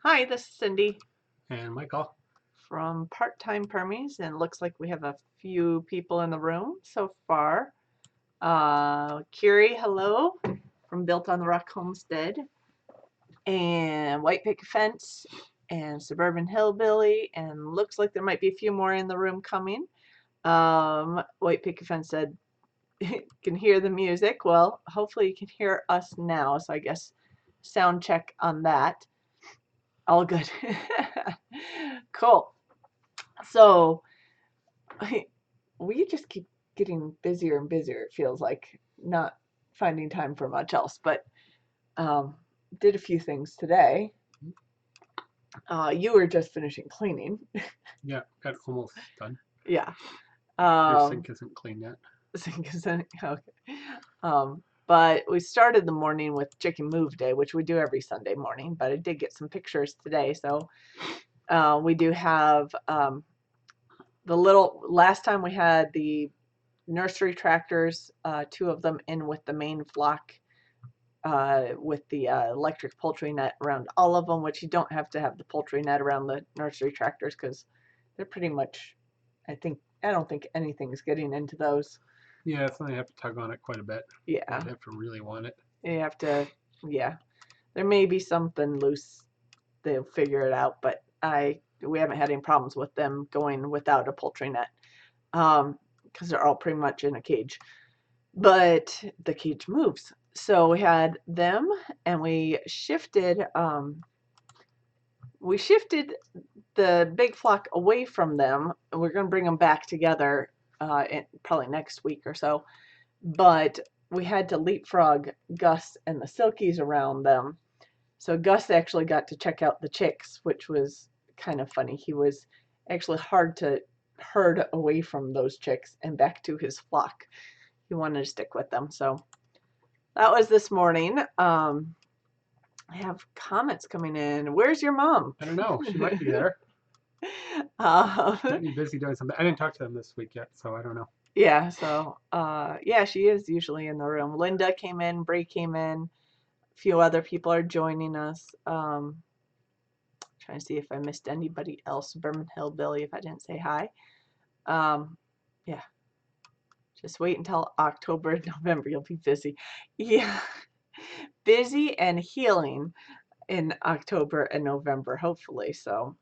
Hi, this is Cindy And Michael. from Part-Time Permies, and it looks like we have a few people in the room so far. Kiri, hello, from Built on the Rock Homestead, and White Picket Fence, and Suburban Hillbilly, and looks like there might be a few more in the room coming. White Picket Fence said, can hear the music. Well, hopefully you can hear us now, so I guess sound check on that. All good. Cool. So we just keep getting busier and busier, it feels like, not finding time for much else. But um, did a few things today. You were just finishing cleaning. Yeah, got almost done. Yeah. Your sink isn't clean yet. Sink isn't okay. But we started the morning with chicken move day, which we do every Sunday morning. But I did get some pictures today, so we do have last time we had the nursery tractors, two of them in with the main flock, with the electric poultry net around all of them, which you don't have to have the poultry net around the nursery tractors because they're pretty much, I don't think anything's getting into those. Yeah, so you have to tug on it quite a bit. Yeah. You have to really want it. You have to, yeah. There may be something loose. They'll figure it out, but we haven't had any problems with them going without a poultry net, because they're all pretty much in a cage. But the cage moves. So we had them, and we shifted the big flock away from them. We're going to bring them back together probably next week or so. But we had to leapfrog Gus and the Silkies around them. So Gus actually got to check out the chicks, which was kind of funny. He was actually hard to herd away from those chicks and back to his flock. He wanted to stick with them. So that was this morning. I have comments coming in. Where's your mom? I don't know. She might be there. Might be busy doing something. I didn't talk to them this week yet, so I don't know. Yeah, so yeah, she is usually in the room. Linda came in, Bree came in, a few other people are joining us. Trying to see if I missed anybody else. Suburban Hillbilly, if I didn't say hi. Yeah. Just wait until October and November. You'll be busy. Yeah. Busy and healing in October and November, hopefully. So,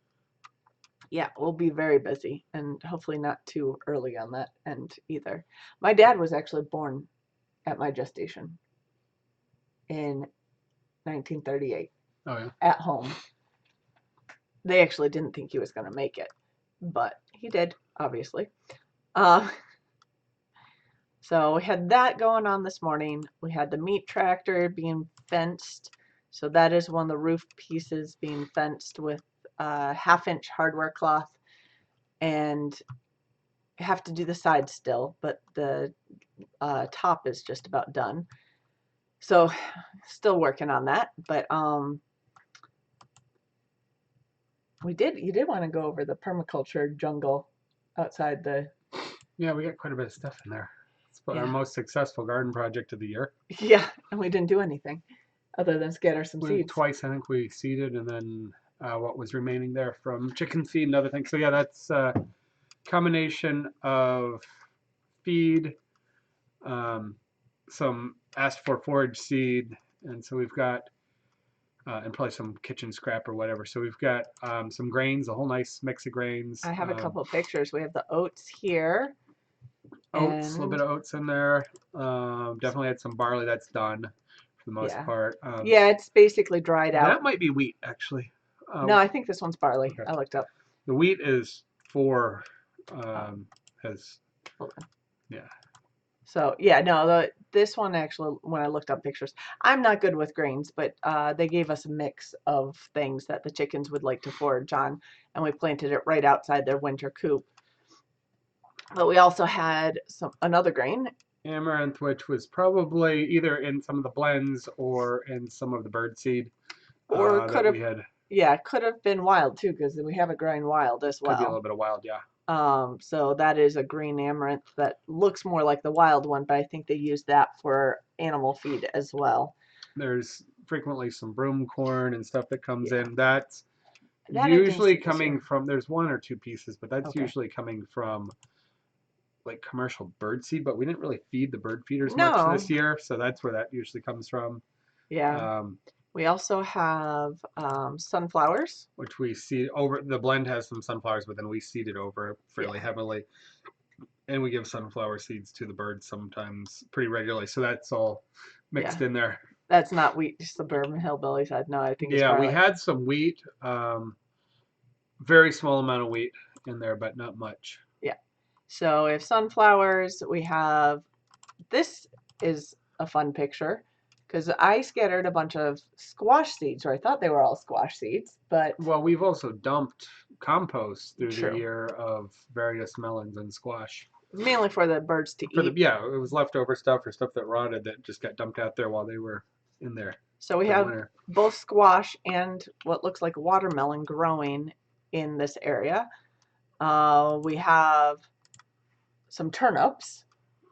yeah, we'll be very busy and hopefully not too early on that end either. My dad was actually born at my gestation in 1938. Oh, yeah. At home. They actually didn't think he was going to make it, but he did, obviously. So we had that going on this morning. We had the meat tractor being fenced. So that is one of the roof pieces being fenced with a 1/2-inch hardware cloth, and have to do the side still, but the top is just about done. So still working on that, but you did want to go over the permaculture jungle outside the. Yeah, we got quite a bit of stuff in there. It's Yeah. our most successful garden project of the year. Yeah, and we didn't do anything other than scatter some seeds. Twice, I think we seeded, and then what was remaining there from chicken feed and other things. So yeah, that's a combination of feed, some asked for forage seed, and so we've got and probably some kitchen scrap or whatever. So we've got some grains, a whole nice mix of grains. I have a couple of pictures. We have the oats here. Oats, a little bit of oats in there. Definitely had some barley that's done for the most part. Yeah, it's basically dried out. That might be wheat, actually. No, I think this one's barley. Okay. I looked up. The wheat is yeah. So yeah, no, this one actually, when I looked up pictures, I'm not good with grains, but they gave us a mix of things that the chickens would like to forage on, and we planted it right outside their winter coop. But we also had another grain. Amaranth, which was probably either in some of the blends or in some of the bird seed. Or could have, yeah, could have been wild too, because we have it growing wild as well. Could be a little bit of wild, yeah. So that is a green amaranth that looks more like the wild one, but I think they use that for animal feed as well. There's frequently some broom corn and stuff that comes in. That's That I didn't Usually see this coming year. from, there's 1 or 2 pieces, but that's Okay. usually coming from like commercial bird seed, but we didn't really feed the bird feeders much No. this year, so that's where that usually comes from. Yeah. We also have sunflowers. Which we seed over, the blend has some sunflowers, but then we seed it over fairly Yeah. heavily. And we give sunflower seeds to the birds sometimes pretty regularly, so that's all mixed Yeah. in there. That's not wheat suburban hillbillies. No, I think it's Yeah, we barley. had some wheat, very small amount of wheat in there, but not much. Yeah. So if sunflowers, we have, this is a fun picture because I scattered a bunch of squash seeds, or I thought they were all squash seeds, but Well, we've also dumped compost through the true. year of various melons and squash. Mainly for the birds to For the, eat. yeah, it was leftover stuff or stuff that rotted that just got dumped out there while they were in there So we for the have winter. both squash and what looks like watermelon growing in this area. We have some turnips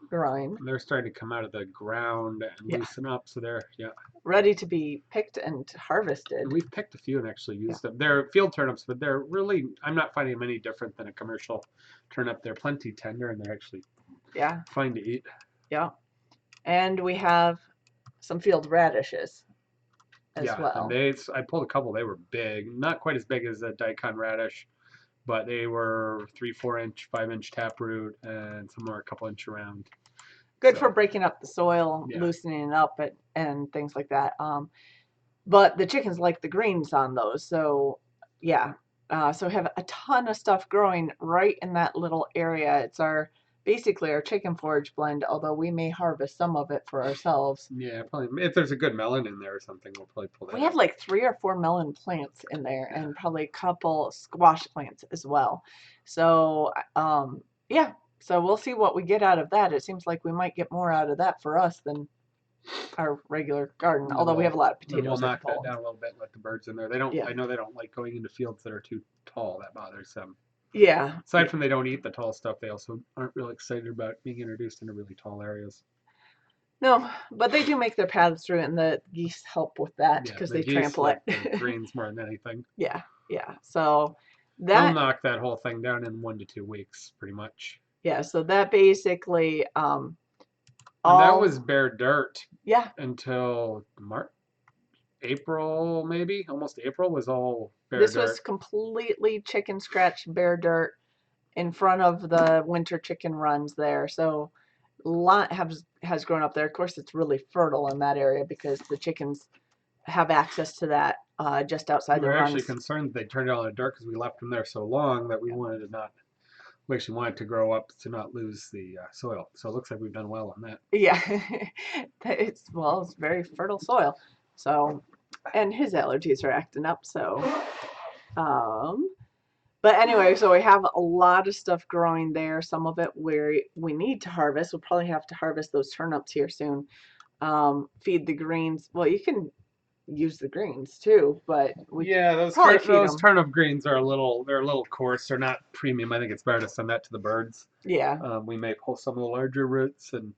growing, They're starting to come out of the ground and yeah, loosen up, so they're, yeah. ready to be picked and harvested. And we've picked a few and actually Yeah. used them. They're field turnips, but they're really, I'm not finding them any different than a commercial turnip. They're plenty tender and they're actually Yeah, fine to eat. yeah. And we have some field radishes as Yeah, well. and I pulled a couple. They were big, not quite as big as a daikon radish, but they were 3, 4 inch, 5 inch taproot, and some are a couple inch around. Good So, for breaking up the soil, yeah. loosening it up, and things like that. But the chickens like the greens on those, so yeah. So we have a ton of stuff growing right in that little area. It's basically our chicken forage blend, although we may harvest some of it for ourselves. Yeah, probably if there's a good melon in there or something, we'll probably pull that We have out. like 3 or 4 melon plants in there, Yeah. and probably a couple squash plants as well. So yeah, so we'll see what we get out of that. It seems like we might get more out of that for us than our regular garden, And although we have a lot of then we'll potatoes I knock can that pull. down a little bit and let the birds in there. They don't. Yeah. I know they don't like going into fields that are too tall. That bothers them. Yeah. Aside from they don't eat the tall stuff, they also aren't really excited about being introduced into really tall areas. No, but they do make their paths through it, and the geese help with that Yeah, because the they geese trample like it. the greens more than anything. Yeah, yeah. So They'll that, knock that whole thing down in 1 to 2 weeks, pretty much. yeah, so that basically And that all, was bare dirt yeah, until March, April, maybe almost April was all bare this dirt. was completely chicken scratch bare dirt in front of the winter chicken runs there. So a lot has grown up there. Of course, it's really fertile in that area because the chickens have access to that just outside We the were actually runs. concerned they turned it on the dirt because we left them there so long that we wanted to not. We actually wanted to grow up to not lose the soil. So it looks like we've done well on that. Yeah, it's very fertile soil. So, and his allergies are acting up. So, um, but anyway, so we have a lot of stuff growing there. Some of it we need to harvest. We'll probably have to harvest those turnips here soon. Feed the greens. Well, you can use the greens too, but we Yeah, those probably feed those them. turnip greens are they're a little coarse. They're not premium. I think it's better to send that to the birds. Yeah, We may pull some of the larger roots and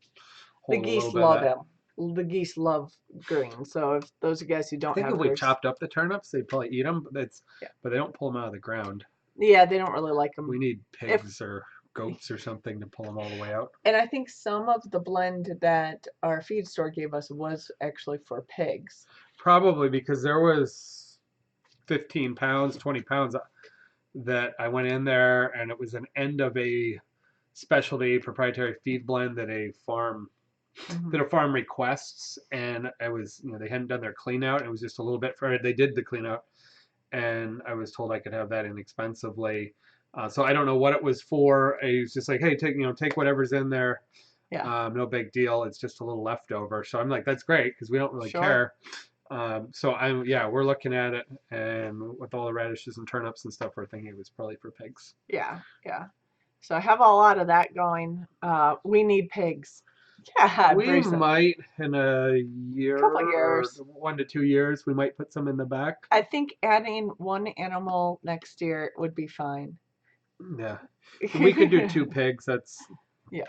the hold a little geese bit of love that. him. The geese love greens. So if those of you guys who I don't think have if we yours, chopped up the turnips, they'd probably eat them, but yeah, but they don't pull them out of the ground. yeah, they don't really like them. We need pigs or goats or something to pull them all the way out. And I think some of the blend that our feed store gave us was actually for pigs. Probably because there was 15 pounds, 20 pounds that I went in there, and it was an end of a specialty proprietary feed blend that a farm requests, and I was, they hadn't done their clean out. It was just a little bit for they did the clean out, and I was told I could have that inexpensively. So I don't know what it was for. I was just like, hey, take whatever's in there. Yeah. No big deal. It's just a little leftover. So I'm like, that's great because we don't really Sure. care. So we're looking at it, and with all the radishes and turnips and stuff, we're thinking it was probably for pigs. Yeah, yeah. So I have a lot of that going. We need pigs. Yeah, We Bruce. might in a year Couple years. or 1 to 2 years, we might put some in the back. I think adding one animal next year would be fine. Yeah, we could do 2 pigs. That's Yeah.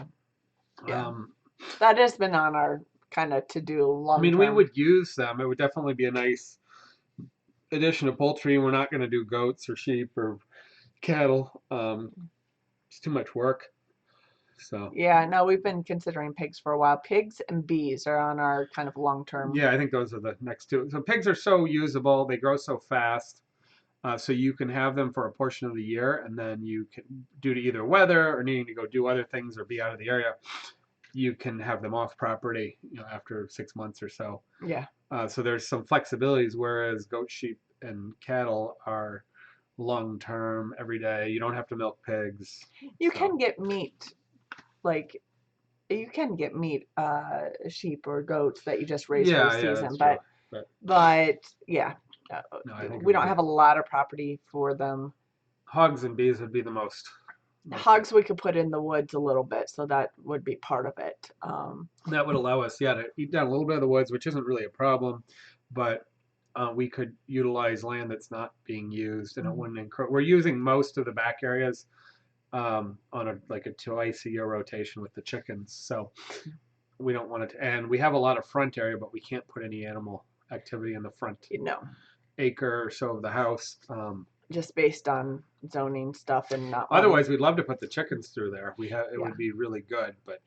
Yeah. um, That has been on our kind of to do long I mean, term. we would use them. It would definitely be a nice addition of poultry. We're not going to do goats or sheep or cattle. It's too much work. So Yeah, no, we've been considering pigs for a while. Pigs and bees are on our kind of long-term. yeah, I think those are the next two. So pigs are so usable. They grow so fast. So you can have them for a portion of the year, and then you can, due to either weather or needing to go do other things or be out of the area, you can have them off property, after 6 months or so. Yeah. So there's some flexibilities, whereas goat, sheep, and cattle are long term, every day. You don't have to milk pigs. You so. can get meat, like you can get meat, sheep or goats that you just raise for Yeah, the yeah, season, that's true. but yeah, No, I think it we would don't be have a lot of property for them. hogs and bees would be the most. Hogs we could put in the woods a little bit, so that would be part of it. That would allow us, yeah, to eat down a little bit of the woods, which isn't really a problem, but we could utilize land that's not being used, and it wouldn't encroach. We're using most of the back areas on a twice a year rotation with the chickens, so we don't want it to. And we have a lot of front area, but we can't put any animal activity in the front acre or so of the house. Just based on zoning stuff and not. Otherwise, we'd love to put the chickens through there. It would be really good, but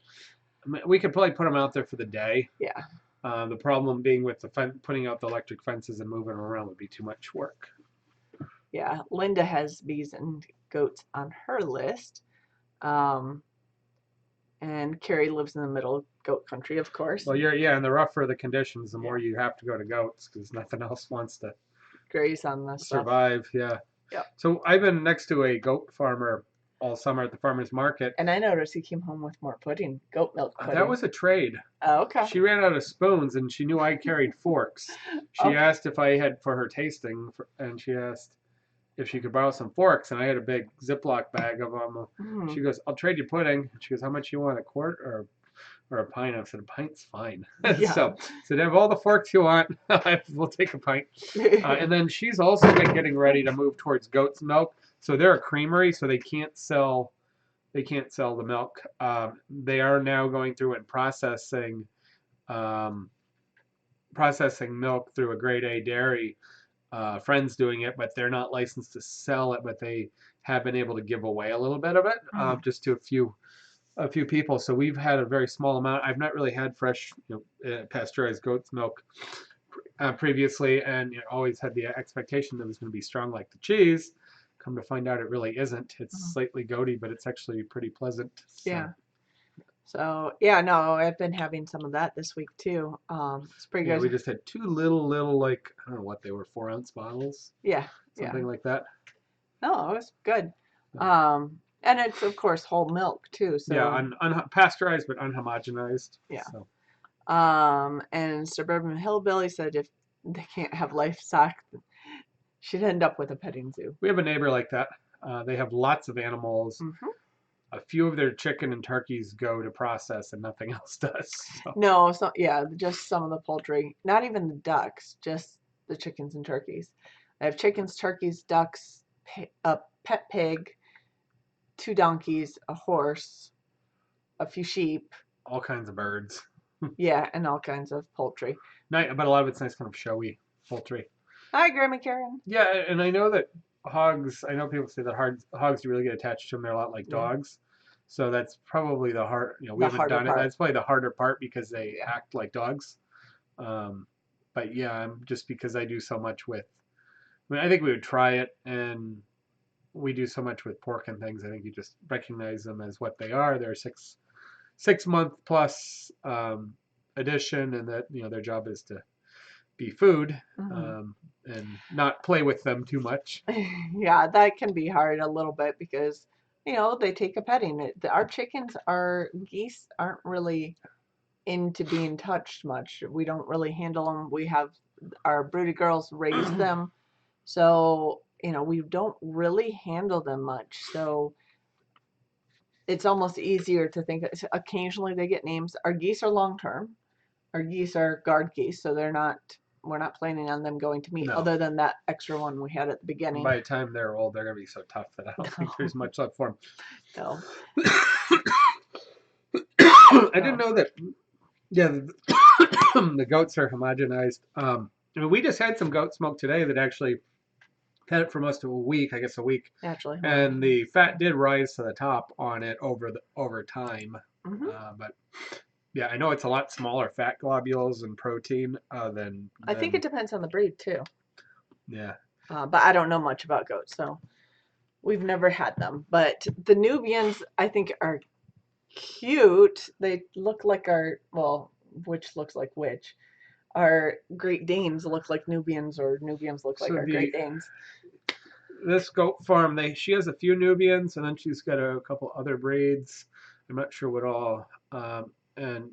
I mean, we could probably put them out there for the day. Yeah. The problem being with putting out the electric fences and moving them around would be too much work. Yeah, Linda has bees and goats on her list. And Carrie lives in the middle goat country, of course. Well, and the rougher the conditions, the more you have to go to goats because nothing else wants to graze on this survive. Stuff. Yeah. Yeah. So I've been next to a goat farmer all summer at the farmer's market. And I noticed he came home with more pudding, goat milk pudding. That was a trade. Oh, okay. She ran out of spoons and she knew I carried forks. She asked if I had for her tasting, and she asked if she could borrow some forks, and I had a big Ziploc bag of them. She goes, "I'll trade you pudding." She goes, "How much you want, a quart or a pint?" I said, "A pint's fine." Yeah. So have all the forks you want. We'll take a pint. And then she's also been getting ready to move towards goat's milk. So they're a creamery, so they can't sell the milk. They are now going through and processing milk through a grade A dairy. Friends doing it, but they're not licensed to sell it, but they have been able to give away a little bit of it, just to a few people. So we've had a very small amount. I've not really had fresh, pasteurized goat's milk previously, and always had the expectation that it was going to be strong like the cheese. Come to find out, it really isn't. It's slightly goaty, but it's actually pretty pleasant. So. Yeah. So yeah, no, I've been having some of that this week too. It's pretty good. We just had two little like, I don't know what they were, 4-ounce bottles. Yeah. Something like that. No, it was good. And it's of course whole milk too. So yeah, pasteurized but unhomogenized. Yeah. So. And Suburban Hillbilly said if they can't have livestock, she'd end up with a petting zoo. We have a neighbor like that. They have lots of animals. A few of their chicken and turkeys go to process, and nothing else does. So. No, just some of the poultry. Not even the ducks, just the chickens and turkeys. I have chickens, turkeys, ducks, a pet pig, 2 donkeys, a horse, a few sheep. All kinds of birds. Yeah, and all kinds of poultry. But a lot of it's nice kind of showy poultry. Hi, Grandma Karen. Yeah, and I know that hogs, I know people say that hogs you really get attached to them. They're a lot like dogs. So that's probably the hard, we haven't done it. That's probably the harder part because they act like dogs. But yeah, just because I do so much with, I think we would try it, and we do so much with pork and things. I think you just recognize them as what they are. They're 6-month plus addition, and that, their job is to be food, and not play with them too much. Yeah, that can be hard a little bit because they take a petting. Our geese aren't really into being touched much. We don't really handle them. We have our broody girls raise them, so we don't really handle them much. So it's almost easier to think that occasionally they get names. Our geese are long term. Our geese are guard geese, so we're not planning on them going to meet, other than that extra one we had at the beginning. By the time they're old, they're going to be so tough that I don't think there's much left for them. No. I didn't know that, the goats are homogenized. And I mean, we just had some goat's milk today that actually had it for most of a week, I guess a week, Naturally. and the fat did rise to the top on it over time. Hmm. But yeah, I know it's a lot smaller fat globules and protein than I think it depends on the breed too. yeah. But I don't know much about goats, so we've never had them. But the Nubians, I think, are cute. They look like well, which looks like which. Our Great Danes look like Nubians, or Nubians look like So our Great Danes. this goat farm, she has a few Nubians, and then she's got a couple other breeds. I'm not sure what all. And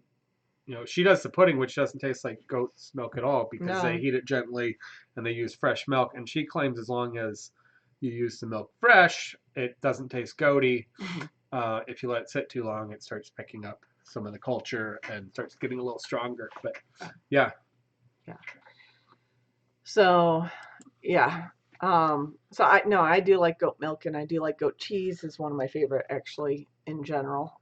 she does the pudding, which doesn't taste like goat's milk at all because they No. heat it gently and they use fresh milk. And she claims as long as you use the milk fresh, it doesn't taste goaty. Mhm. If you let it sit too long, it starts picking up some of the culture and starts getting a little stronger. But yeah. Yeah. So, yeah. So I do like goat milk, and I do like goat cheese is one of my favorite actually in general.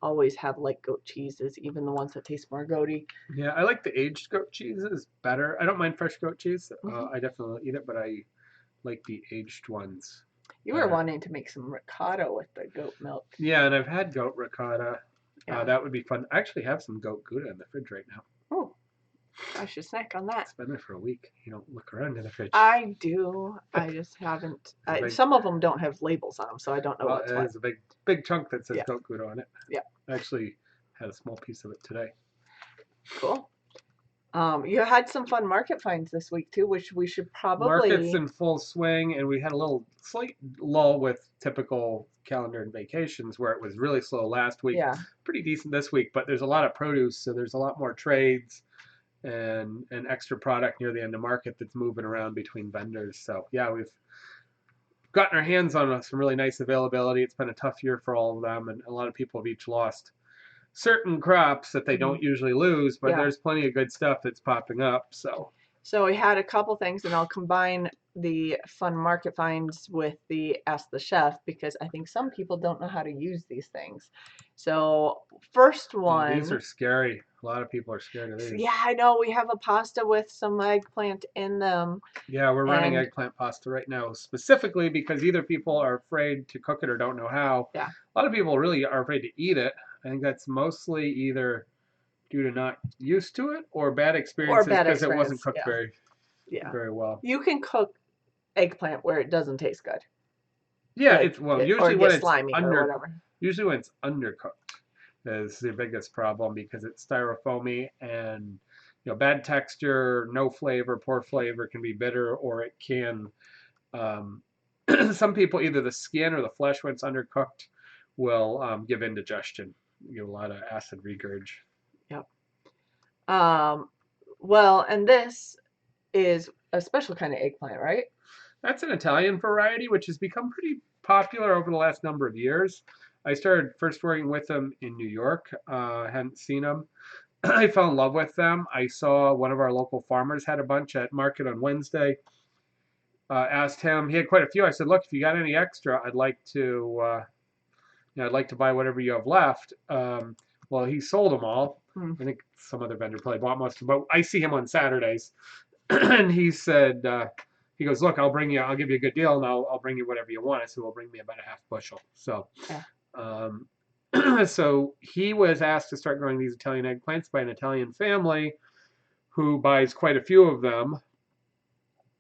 Always have like goat cheeses, even the ones that taste more goaty. Yeah, I like the aged goat cheeses better. I don't mind fresh goat cheese. Mhm. I definitely eat it, but I like the aged ones You were better. wanting to make some ricotta with the goat milk. Yeah, and I've had goat ricotta. Yeah. That would be fun. I actually have some goat Gouda in the fridge right now. Oh, I should snack on that. It's been there for a week. You don't look around in the fridge. I do. I just haven't. Some of them don't have labels on them, so I don't know what's what. There's a big chunk that says Yeah. goat Gouda on it. Yeah. I actually had a small piece of it today. Cool. You had some fun market finds this week too, which we should probably. Market's in full swing, and we had a little slight lull with typical calendar and vacations where it was really slow last week. Yeah. Pretty decent this week, but there's a lot of produce, so there's a lot more trades and extra product near the end of market that's moving around between vendors. So yeah, we've gotten our hands on some really nice availability. It's been a tough year for all of them, and a lot of people have each lost certain crops that they don't usually lose, but Yeah. there's plenty of good stuff that's popping up. So we had a couple things, and I'll combine the fun market finds with the Ask the Chef because I think some people don't know how to use these things. So first one. These are scary. A lot of people are scared of these. Yeah, I know. We have a pasta with some eggplant in them. Yeah, we're running eggplant pasta right now specifically because either people are afraid to cook it or don't know how. Yeah. A lot of people really are afraid to eat it. I think that's mostly either due to not used to it or bad experiences because it wasn't cooked very well. You can cook eggplant where it doesn't taste good. Yeah, Like, usually when it's slimy or whatever. Usually when it's undercooked is the biggest problem because it's styrofoamy and bad texture, no flavor, poor flavor, can be bitter, or it can some people, either the skin or the flesh when it's undercooked will give indigestion. You get a lot of acid regurg. Yep. Well, and this is a special kind of eggplant, right? That's an Italian variety, which has become pretty popular over the last number of years. I started first working with them in New York. Hadn't seen them. I fell in love with them. I saw one of our local farmers had a bunch at market on Wednesday. Asked him, he had quite a few. I said, "Look, if you got any extra, I'd like to buy whatever you have left." Well, he sold them all. I think some other vendor probably bought most of them. But I see him on Saturdays, and he said, he goes, "Look, I'll give you a good deal, and I'll bring you whatever you want." I said, "Well, bring me about a half bushel." So, so he was asked to start growing these Italian eggplants by an Italian family who buys quite a few of them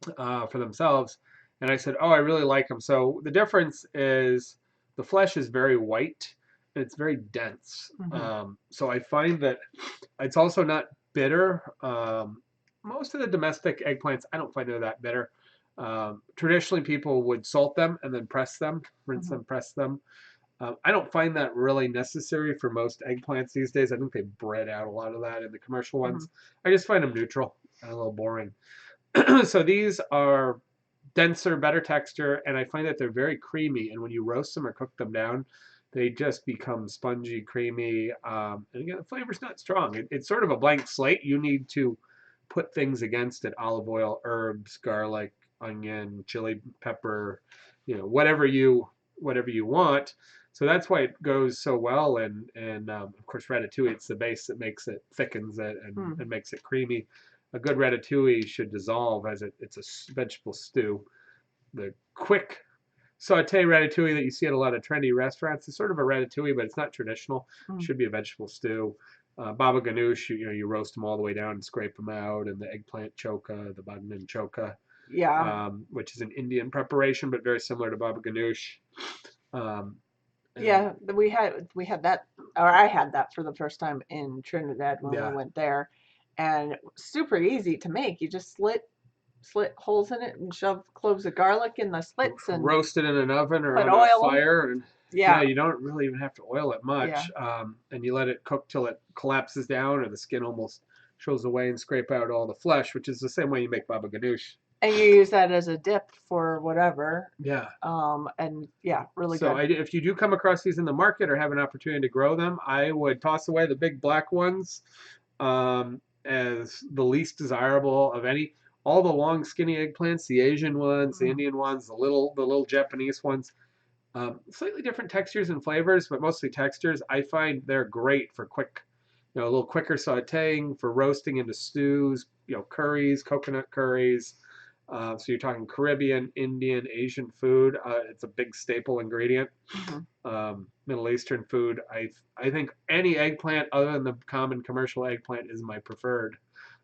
for themselves. And I said, "Oh, I really like them." So the difference is the flesh is very white and it's very dense. So I find that it's also not bitter. Most of the domestic eggplants, I don't find they're that bitter. Traditionally, people would salt them and then press them, rinse them, press them. I don't find that really necessary for most eggplants these days. I think they bred out a lot of that in the commercial ones. I just find them neutral and a little boring. So these are denser, better texture, and I find that they're very creamy. And when you roast them or cook them down, they just become spongy, creamy. And again, the flavor's not strong. It's sort of a blank slate. You need to put things against it: olive oil, herbs, garlic, onion, chili, pepper, whatever you want. So that's why it goes so well. And of course, ratatouille, it's the base that makes it, thickens it, and makes it creamy. a good ratatouille should dissolve as it's a vegetable stew. The quick saute ratatouille that you see at a lot of trendy restaurants is sort of a ratatouille, but it's not traditional. It should be a vegetable stew. Baba ganoush, you roast them all the way down and scrape them out, and the eggplant choka, the bagnan choka, Yeah. which is an Indian preparation, but very similar to baba ganoush. Yeah, we had that, or I had that for the first time in Trinidad when we went there, and super easy to make. You just slit holes in it and shove cloves of garlic in the slits and roast it in an oven or put on oil a fire, and yeah, you don't really even have to oil it much. And you let it cook till it collapses down or the skin almost shows away, and scrape out all the flesh, which is the same way you make baba ganoush. and you use that as a dip for whatever. Yeah. And yeah, really So good. if you do come across these in the market or have an opportunity to grow them, I would toss away the big black ones as the least desirable of any. All the long skinny eggplants, the Asian ones, the Indian ones, the little Japanese ones, slightly different textures and flavors, but mostly textures. I find they're great for quick, a little quicker sautéing, for roasting into stews, curries, coconut curries. So you're talking Caribbean, Indian, Asian food. It's a big staple ingredient. Middle Eastern food. I think any eggplant other than the common commercial eggplant is my preferred.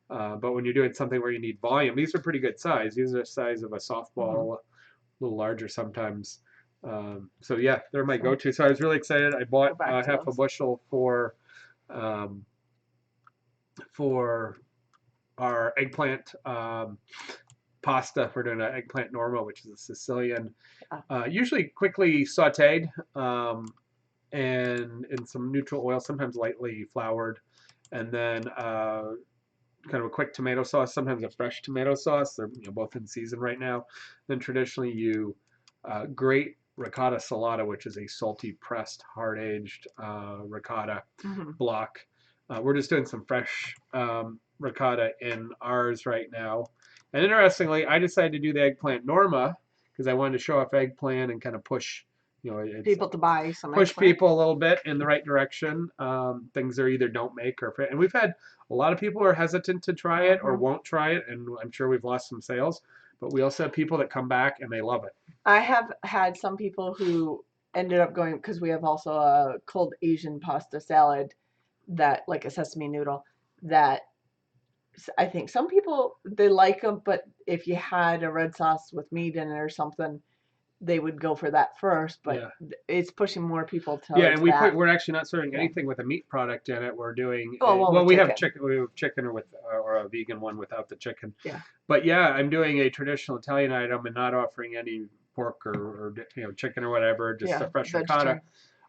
But when you're doing something where you need volume, these are pretty good size. These are the size of a softball, a little larger sometimes. So yeah, they're my go-to. So I was really excited. I bought half a bushel for our eggplant pasta. We're doing an eggplant norma, which is a Sicilian, usually quickly sautéed and in some neutral oil, sometimes lightly floured, and then kind of a quick tomato sauce, sometimes a fresh tomato sauce. They're both in season right now. Then traditionally you grate ricotta salata, which is a salty pressed hard-aged ricotta block. We're just doing some fresh ricotta in ours right now. And interestingly, I decided to do the eggplant norma because I wanted to show off eggplant and kind of push people to buy some push eggplant. people a little bit in the right direction. Things are either don't make or, and we've had a lot of people who are hesitant to try it or won't try it, and I'm sure we've lost some sales, but we also have people that come back and they love it. I have had some people who ended up going, because we have also a cold Asian pasta salad that, like a sesame noodle, that I think some people, they like them, but if you had a red sauce with meat in it or something, they would go for that first. But it's pushing more people to and we're actually not serving anything with a meat product in it. We're doing we have chicken. We have chicken or a vegan one without the chicken. But I'm doing a traditional Italian item and not offering any pork or chicken or whatever, just a fresh ricotta.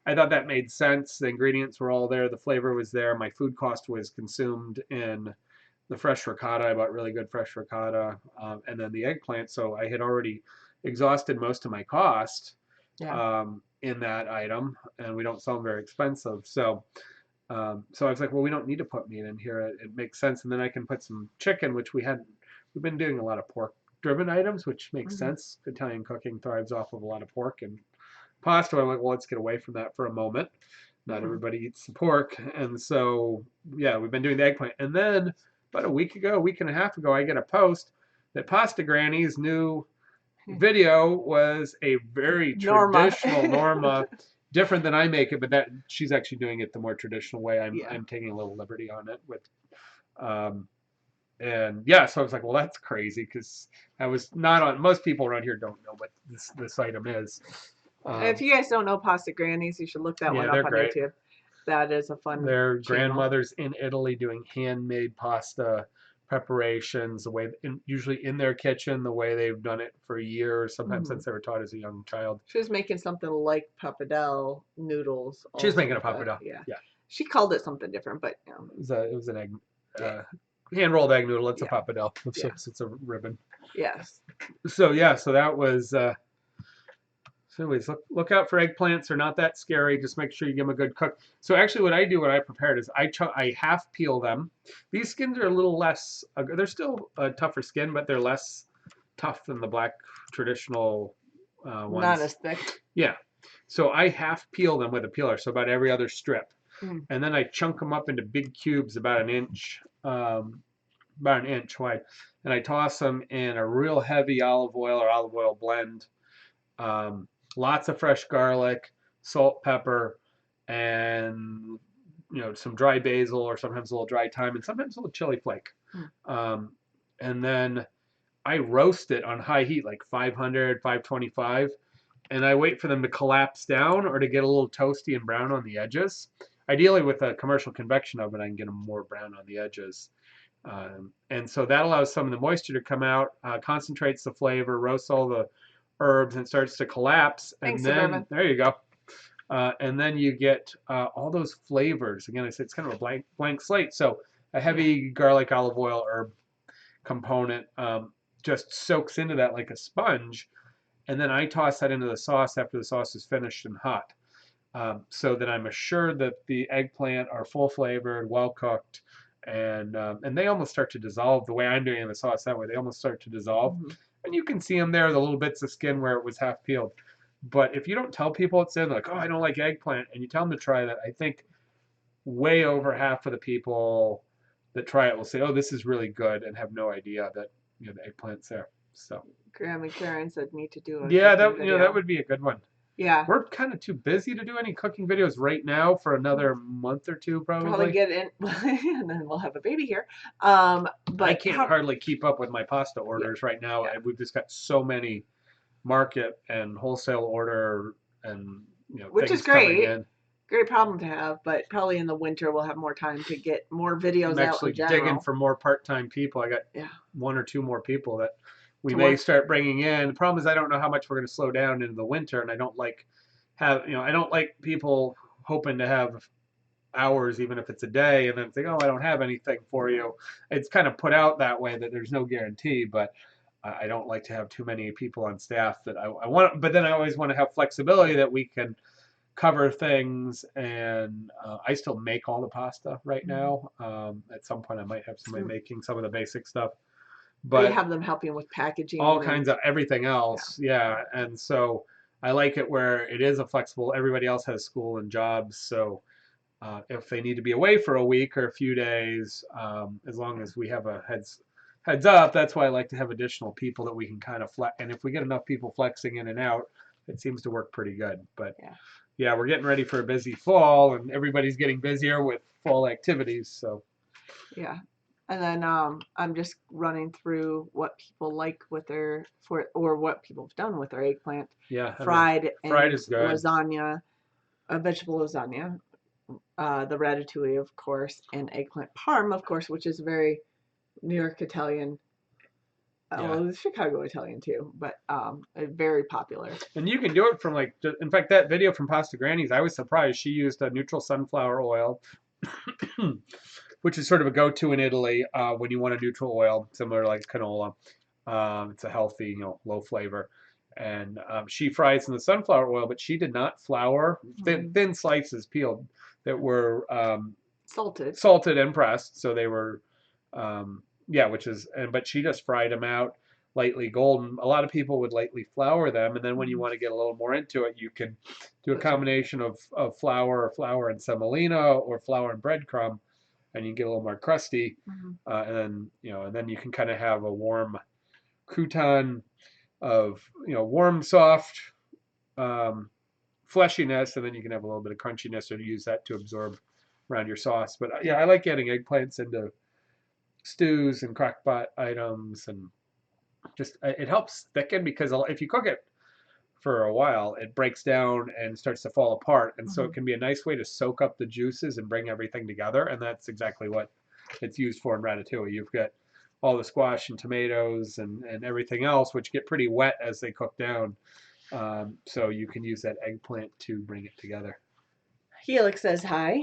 I thought that made sense. The ingredients were all there. The flavor was there. My food cost was consumed in the fresh ricotta. I bought really good fresh ricotta, and then the eggplant. So I had already exhausted most of my cost in that item, and we don't sell them very expensive. So I was like, well, we don't need to put meat in here. It makes sense. And then I can put some chicken, which we've been doing a lot of pork-driven items, which makes sense. Italian cooking thrives off of a lot of pork and pasta. I'm like, well, let's get away from that for a moment. Not everybody eats the pork. And so, we've been doing the eggplant. And then about a week and a half ago, I get a post that Pasta Granny's new video was a very traditional norma, different than I make it, but that she's actually doing it the more traditional way. I'm taking a little liberty on it with, so I was like, well, that's crazy because I was not on. Most people around here don't know what this item is. If you guys don't know Pasta Grannies, you should look that one up on YouTube. That is a fun. They're grandmothers in Italy doing handmade pasta preparations, usually in their kitchen, the way they've done it for years, sometimes since they were taught as a young child. She was making something like pappardelle noodles. She was making a pappardelle. Yeah. She called it something different, but it was an egg, hand rolled egg noodle. It's a pappardelle. It's a ribbon. Yes. So that was. So anyways, look out for eggplants. They're not that scary. Just make sure you give them a good cook. So actually what I do when I prepared is I half peel them. These skins are a little less, they're still a tougher skin, but they're less tough than the black traditional ones. Not as thick. Yeah. So I half peel them with a peeler, so about every other strip. And then I chunk them up into big cubes about an inch about an inch wide, and I toss them in a real heavy olive oil or olive oil blend. Lots of fresh garlic, salt, pepper, and some dry basil, or sometimes a little dry thyme, and sometimes a little chili flake. And then I roast it on high heat, like 500, 525, and I wait for them to collapse down or to get a little toasty and brown on the edges. Ideally, with a commercial convection oven, I can get them more brown on the edges. And so that allows some of the moisture to come out, concentrates the flavor, roasts all the herbs, and starts to collapse. Thanks, And then, Suburban. there you go. And then you get all those flavors. Again, I said it's kind of a blank slate. So a heavy garlic, olive oil, herb component just soaks into that like a sponge. And then I toss that into the sauce after the sauce is finished and hot. So that I'm assured that the eggplant are full flavored, well cooked, and they almost start to dissolve the way I'm doing in the sauce. That way, they almost start to dissolve, and you can see them there, the little bits of skin where it was half peeled. But if you don't tell people it's in, like, oh, I don't like eggplant, and you tell them to try that, I think way over half of the people that try it will say, oh, this is really good, and have no idea that the eggplant's there. So Graham and Karen said need to do a yeah, cooking that video. that would be a good one. Yeah. We're kind of too busy to do any cooking videos right now for another month or two, Probably get in, and then we'll have a baby here. But I can't hardly keep up with my pasta orders right now. Yeah. And we've just got so many market and wholesale order and which things is great. coming in. Great problem to have, but probably in the winter we'll have more time to get more videos I'm out actually in general. digging for more part-time people. I got one or two more people that we may start bringing in. The problem is I don't know how much we're going to slow down into the winter, and I don't like I don't like people hoping to have hours, even if it's a day, and then think, oh, I don't have anything for you. It's kind of put out that way that there's no guarantee, but I don't like to have too many people on staff that I want. But then I always want to have flexibility that we can cover things, and I still make all the pasta right now. At some point, I might have somebody making some of the basic stuff, but you have them helping with packaging, all kinds of everything else. Yeah, and so I like it where it is a flexible. Everybody else has school and jobs, so if they need to be away for a week or a few days, as long as we have a heads up, that's why I like to have additional people that we can kind of flex. And if we get enough people flexing in and out, it seems to work pretty good. But yeah, we're getting ready for a busy fall, and everybody's getting busier with fall activities. So yeah. And then I'm just running through what people like with their or what people have done with their eggplant. Yeah, fried is good. Lasagna, a vegetable lasagna, the ratatouille, of course, and eggplant parm, of course, which is very New York Italian. Well, it's Chicago Italian too, but very popular. And you can do it from in fact, that video from Pasta Granny's, I was surprised she used a neutral sunflower oil, which is sort of a go-to in Italy when you want a neutral oil, similar to like canola. It's a healthy, low flavor. And she fries in the sunflower oil, but she did not flour, thin slices peeled that were salted and pressed. So they were, but she just fried them out lightly golden. A lot of people would lightly flour them, and then when you want to get a little more into it, you can do a combination of flour and semolina, or flour and breadcrumb, and you get a little more crusty. And then you can kind of have a warm crouton of warm, soft fleshiness, and then you can have a little bit of crunchiness, and use that to absorb around your sauce. But yeah, I like adding eggplants into stews and crock-pot items, and just it helps thicken, because if you cook it for a while, it breaks down and starts to fall apart, and so it can be a nice way to soak up the juices and bring everything together, and that's exactly what it's used for in ratatouille. You've got all the squash and tomatoes and everything else, which get pretty wet as they cook down, so you can use that eggplant to bring it together. Helix says hi.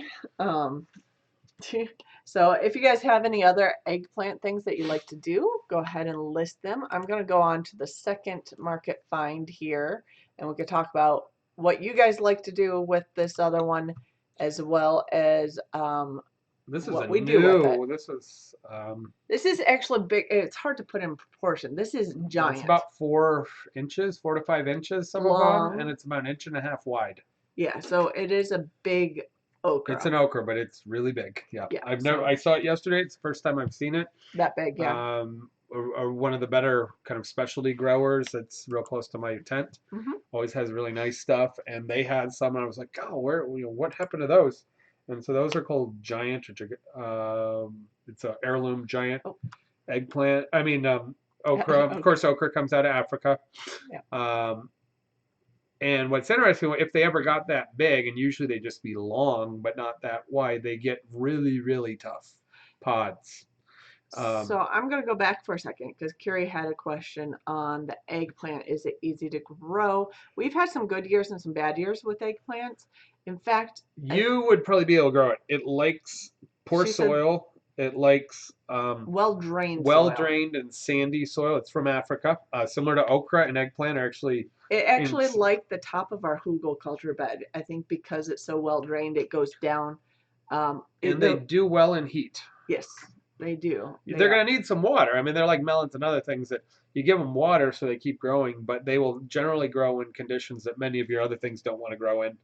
So if you guys have any other eggplant things that you like to do, go ahead and list them. I'm going to go on to the second market find here, and we could talk about what you guys like to do with this other one, as well as this is what we do with it. This is actually big. It's hard to put in proportion. This is giant. It's about 4 inches, 4 to 5 inches, some long, of them, and it's about 1.5 inches wide. Yeah, so it is a big It's okra. an okra, but it's really big. Yeah, Yeah, I've never. so I saw it yesterday. It's the first time I've seen it. that big, yeah. Or one of the better kind of specialty growers that's real close to my tent. Hmm. Always has really nice stuff, and they had some, and I was like, oh, where, what happened to those? And so those are called giant, it's a heirloom giant Oh, eggplant. I mean, okra. Of okay. course, okra comes out of Africa. Yeah. Um, and what's interesting, if they ever got that big, and usually they just be long, but not that wide, they get really, really tough pods. So I'm going to go back for a second because Carrie had a question on the eggplant. Is it easy to grow? We've had some good years and some bad years with eggplants. In fact, You would probably be able to grow it. It likes poor she said soil. It likes well-drained well soil. drained and sandy soil. It's from Africa. Similar to okra and eggplant are actually It in. actually like the top of our hugel culture bed. I think because it's so well-drained, it goes down. And they do well in heat. Yes, they do. They're going to need some water. I mean, they're like melons and other things that you give them water so they keep growing, but they will generally grow in conditions that many of your other things don't want to grow in.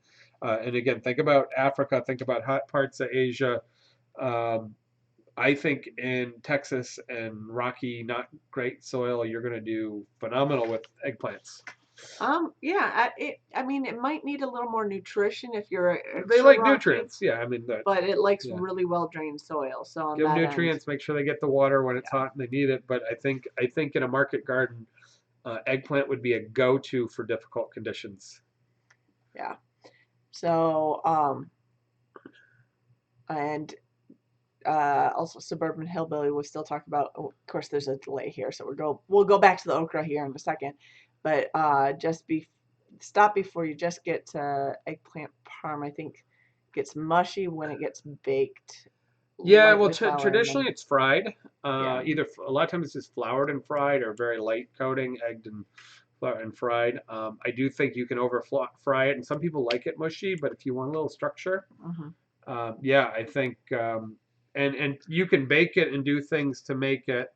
And again, think about Africa, think about hot parts of Asia. Um, I think in Texas and rocky, not great soil, you're going to do phenomenal with eggplants. Yeah, I mean, it might need a little more nutrition if you're They extra like rocky, nutrients. Yeah, I mean that. but it likes Yeah, really well-drained soil. So on give them that end, nutrients. Make sure they get the water when it's yeah, hot and they need it. But I think in a market garden, eggplant would be a go-to for difficult conditions. yeah. So, and also Suburban Hillbilly was still talking about. Oh, of course, there's a delay here, so we'll go back to the okra here in a second. But just be stop before you just get to eggplant parm. I think gets mushy when it gets baked, Yeah, well, lightly floured, and traditionally then it's fried. yeah. Either a lot of times it's just floured and fried, or very light coating, egged and fried. I do think you can over fry it, and some people like it mushy. But if you want a little structure, Hmm. yeah, I think, and you can bake it and do things to make it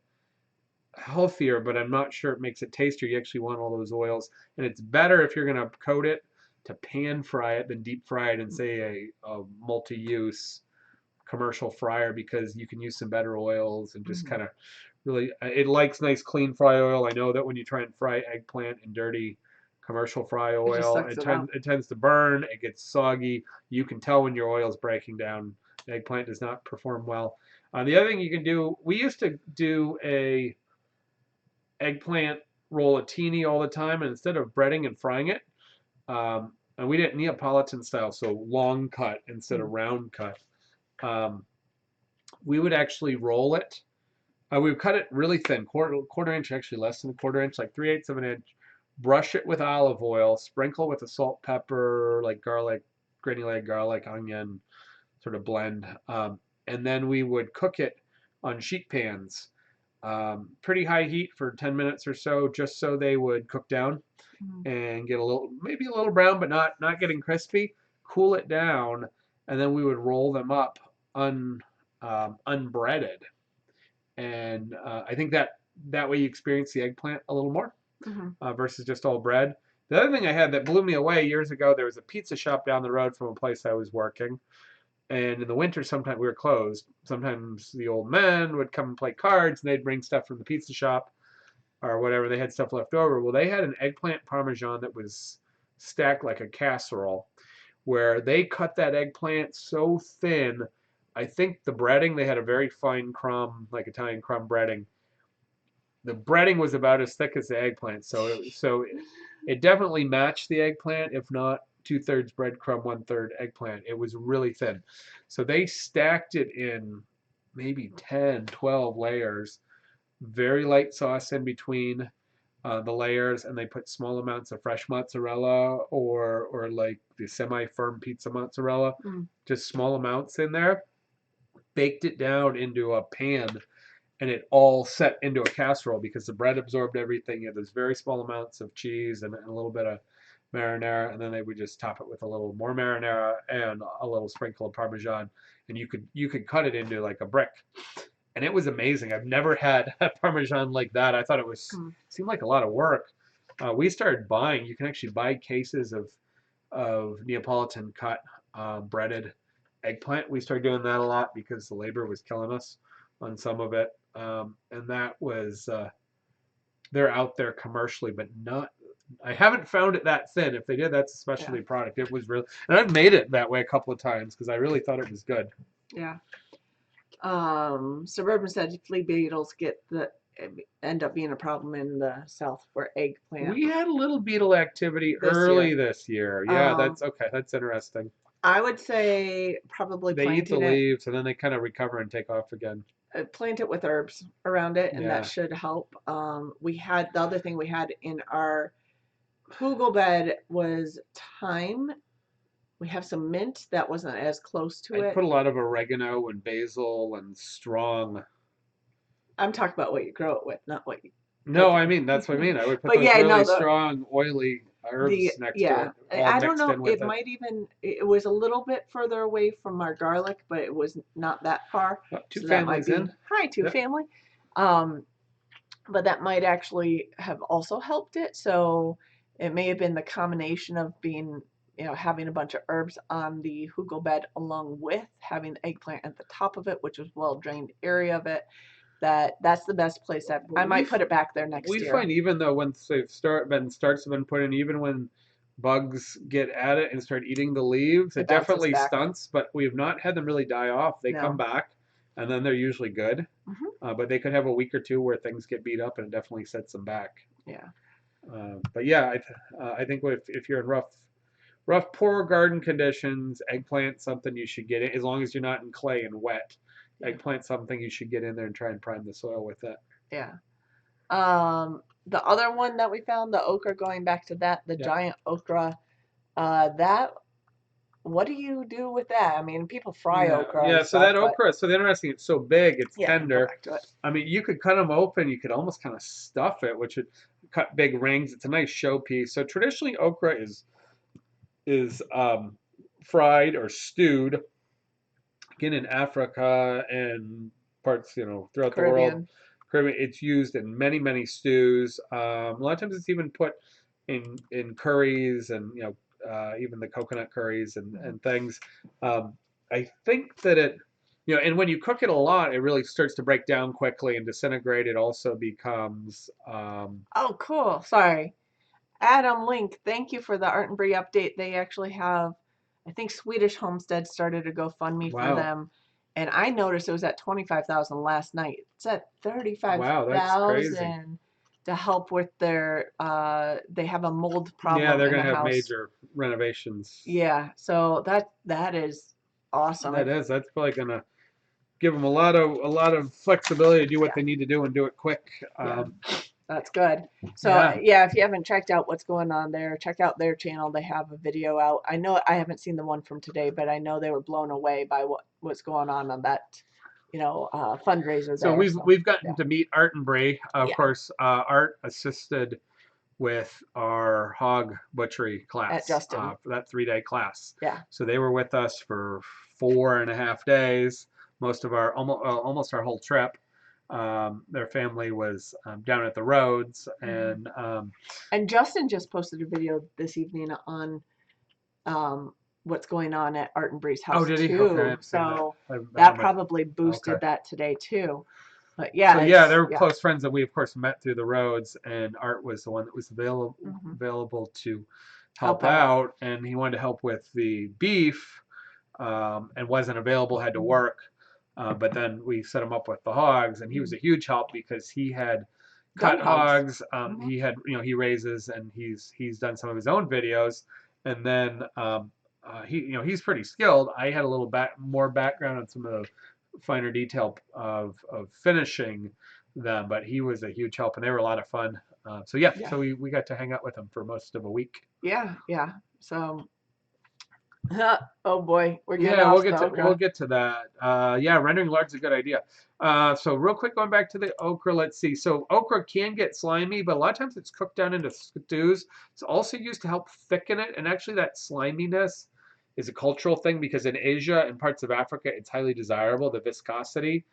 healthier, but I'm not sure it makes it tastier. You actually want all those oils, and it's better if you're gonna coat it to pan fry it than deep fry it in say a multi-use commercial fryer because you can use some better oils and just Hmm. kind of really it likes nice clean fry oil. I know that when you try and fry eggplant in dirty commercial fry It just oil, sucks it up. it tends to burn, it gets soggy. You can tell when your oil is breaking down. The eggplant does not perform well. The other thing you can do, we used to do a eggplant rollatini all the time, and instead of breading and frying it, and we did Neapolitan style, so long cut instead of Mm. round cut. Um, we would actually roll it. We would cut it really thin, quarter inch, actually less than a quarter inch, like 3/8 of an inch. Brush it with olive oil, sprinkle with a salt, pepper, like garlic, granulated garlic, onion, sort of blend, and then we would cook it on sheet pans, pretty high heat for 10 minutes or so, just so they would cook down Mm. and get a little, maybe a little brown, but not getting crispy. Cool it down, and then we would roll them up unbreaded, and I think that way you experience the eggplant a little more Hmm. versus just all bread. The other thing I had that blew me away years ago, there was a pizza shop down the road from a place I was working, and in the winter, sometimes we were closed. Sometimes the old men would come and play cards, and they'd bring stuff from the pizza shop or whatever. They had stuff left over. Well, they had an eggplant parmesan that was stacked like a casserole, where they cut that eggplant so thin. I think the breading, they had a very fine crumb, like Italian crumb breading. The breading was about as thick as the eggplant, it definitely matched the eggplant, if not 2/3 breadcrumb, 1/3 eggplant. It was really thin. So they stacked it in maybe 10, 12 layers, very light sauce in between the layers, and they put small amounts of fresh mozzarella or like the semi-firm pizza mozzarella, Mm. just small amounts in there. Baked it down into a pan, and it all set into a casserole because the bread absorbed everything. You had those very small amounts of cheese and a little bit of marinara, and then they would just top it with a little more marinara and a little sprinkle of parmesan, and you could cut it into like a brick, and it was amazing. I've never had a parmesan like that. I thought Mm. seemed like a lot of work. We started buying. You can actually buy cases of Neapolitan cut breaded eggplant. We started doing that a lot because the labor was killing us on some of it. And that was, they're out there commercially, but not, I haven't found it that thin. If they did, that's a Yeah. specialty product. It was really, and I've made it that way a couple of times because I really thought it was good. Yeah. Suburban said flea beetles end up being a problem in the south for eggplant We had a little beetle activity this early year. this year. Yeah, Um, that's okay. That's interesting. I would say probably They eat the planting it. leaves and then they kind of recover and take off again. Plant it with herbs around it, and that Yeah. should help. We had the other thing we had in our hugel bed was thyme. We have some mint that wasn't as close to I'd it. put a lot of oregano and basil and strong. I'm talking about what you grow it with, not what you No, put. I mean, that's what I mean. I would put But those yeah, really no, strong, oily herbs next to yeah, it, all I don't mixed know. in with It it. might even it was a little bit further away from our garlic, but it was not that far. Two So that might families be in. hi to Yep. family. Um, but that might actually have also helped it. So it may have been the combination of being, having a bunch of herbs on the hugel bed along with having the eggplant at the top of it, which was well drained area of it. That's the best place that I might put it back there next We year. find even though once they've starts have been put in, even when bugs get at it and start eating the leaves, It it bounces definitely back. stunts. But we have not had them really die off. They come No. back, and then they're usually good. But they could have a week or two where things get beat up, and it definitely sets them back. Yeah. But yeah, I think if you're in rough, poor garden conditions, eggplant something you should get in, as long as you're not in clay and wet. Yeah. Eggplant something you should get in there and try and prime the soil with it. Yeah. The other one that we found, the okra, going back to that, the giant okra, that, what do you do with that? I mean, people fry okra Yeah. and So stuff, that but okra, so the interesting, it's so big, it's yeah, go tender. back to it. I mean, you could cut them open, you could almost kind of stuff it, which would cut big rings. It's a nice showpiece. So traditionally, okra is fried or stewed. Again, in Africa and parts, throughout the world, Caribbean. it's used in many stews. A lot of times, it's even put in curries and even the coconut curries and things. Um, I think that and when you cook it a lot, it really starts to break down quickly and disintegrate. It also becomes Oh, cool. Sorry. Adam Link, thank you for the Art and Brie update. They actually have, I think Swedish Homestead started a GoFundMe for wow, them. And I noticed it was at 25,000 last night. It's at wow, that's crazy. 35,000 to help with their they have a mold Yeah, problem they're in the gonna have house. major renovations. Yeah, so that is awesome. That's probably gonna give them a lot of flexibility to do what they need to do and do it quick. Yeah, that's good. So yeah, if you haven't checked out what's going on there, check out their channel. They have a video out. I know I haven't seen the one from today, but I know they were blown away by what's going on that, fundraiser So there. we've gotten to meet Art and Brie. Of Yeah. course, Art assisted with our hog butchery class At Justin. for that 3-day class. Yeah. So they were with us for 4.5 days, most of our almost our whole trip. Their family was down at the roads, and Justin just posted a video this evening on what's going on at Art and Brie's house did he? too. Okay, So that probably boosted that today too. But yeah, so yeah, they're close friends that we of course met through the roads, and Art was the one that was available to help out, and he wanted to help with the beef, and wasn't available, had to work. But then we set him up with the hogs, and he was a huge help because he had cut hogs. He had, he raises, and he's done some of his own videos, and then he's pretty skilled. I had a little more background on some of the finer detail of finishing them, but he was a huge help, and they were a lot of fun. So we got to hang out with him for most of a week. Yeah. So. Oh boy, we're getting off we'll get to that. Rendering lard's a good idea. So real quick, going back to the okra, let's see. So okra can get slimy, but a lot of times it's cooked down into stews. It's also used to help thicken it, and actually that sliminess is a cultural thing because in Asia and parts of Africa, it's highly desirable. The viscosity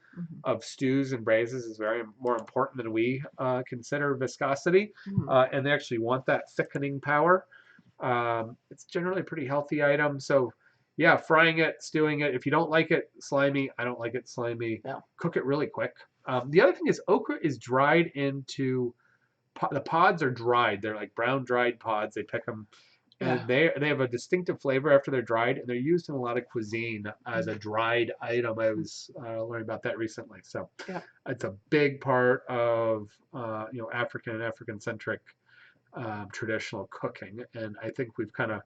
of stews and braises is more important than we consider viscosity, and they actually want that thickening power. It's generally a pretty healthy item. So yeah, frying it, stewing it. If you don't like it slimy, I don't like it slimy. No. Cook it really quick. The other thing is okra is dried into the pods are dried. They're like brown dried pods. They pick them, and they have a distinctive flavor after they're dried, and they're used in a lot of cuisine as a dried item. I was learning about that recently. So it's a big part of African and African centric traditional cooking, and I think we've kind of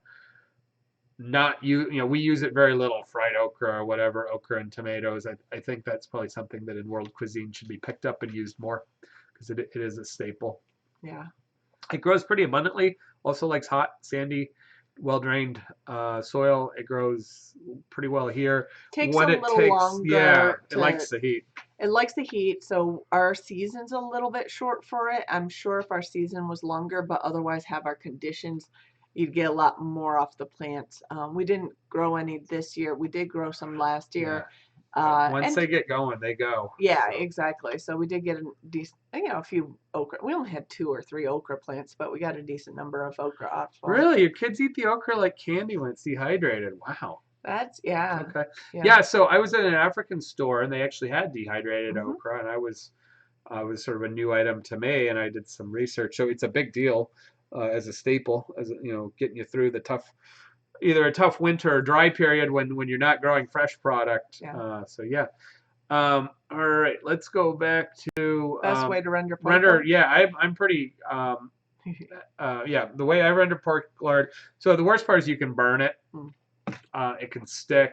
not we use it very little, fried okra or whatever, okra and tomatoes. I think that's probably something that in world cuisine should be picked up and used more because it is a staple. Yeah. It grows pretty abundantly. Also likes hot, sandy, well-drained soil. It grows pretty well here. Takes a little longer. It likes the heat. It likes the heat, so our season's a little bit short for it. I'm sure if our season was longer, but otherwise have our conditions, you'd get a lot more off the plants. We didn't grow any this year. We did grow some last year. Once they get going, they go. Yeah, so. Exactly. So we did get a decent, a few okra. We only had 2 or 3 okra plants, but we got a decent number of okra off. Really? Your kids eat the okra like candy when it's dehydrated. Wow. That's, Okay. Yeah, so I was at an African store and they actually had dehydrated okra, and I was sort of a new item to me, and I did some research. So it's a big deal as a staple, as getting you through the either a tough winter or dry period when you're not growing fresh product. Yeah. All right, let's go back to best way to render pork. I'm pretty the way I render pork lard. So the worst part is you can burn it. It can stick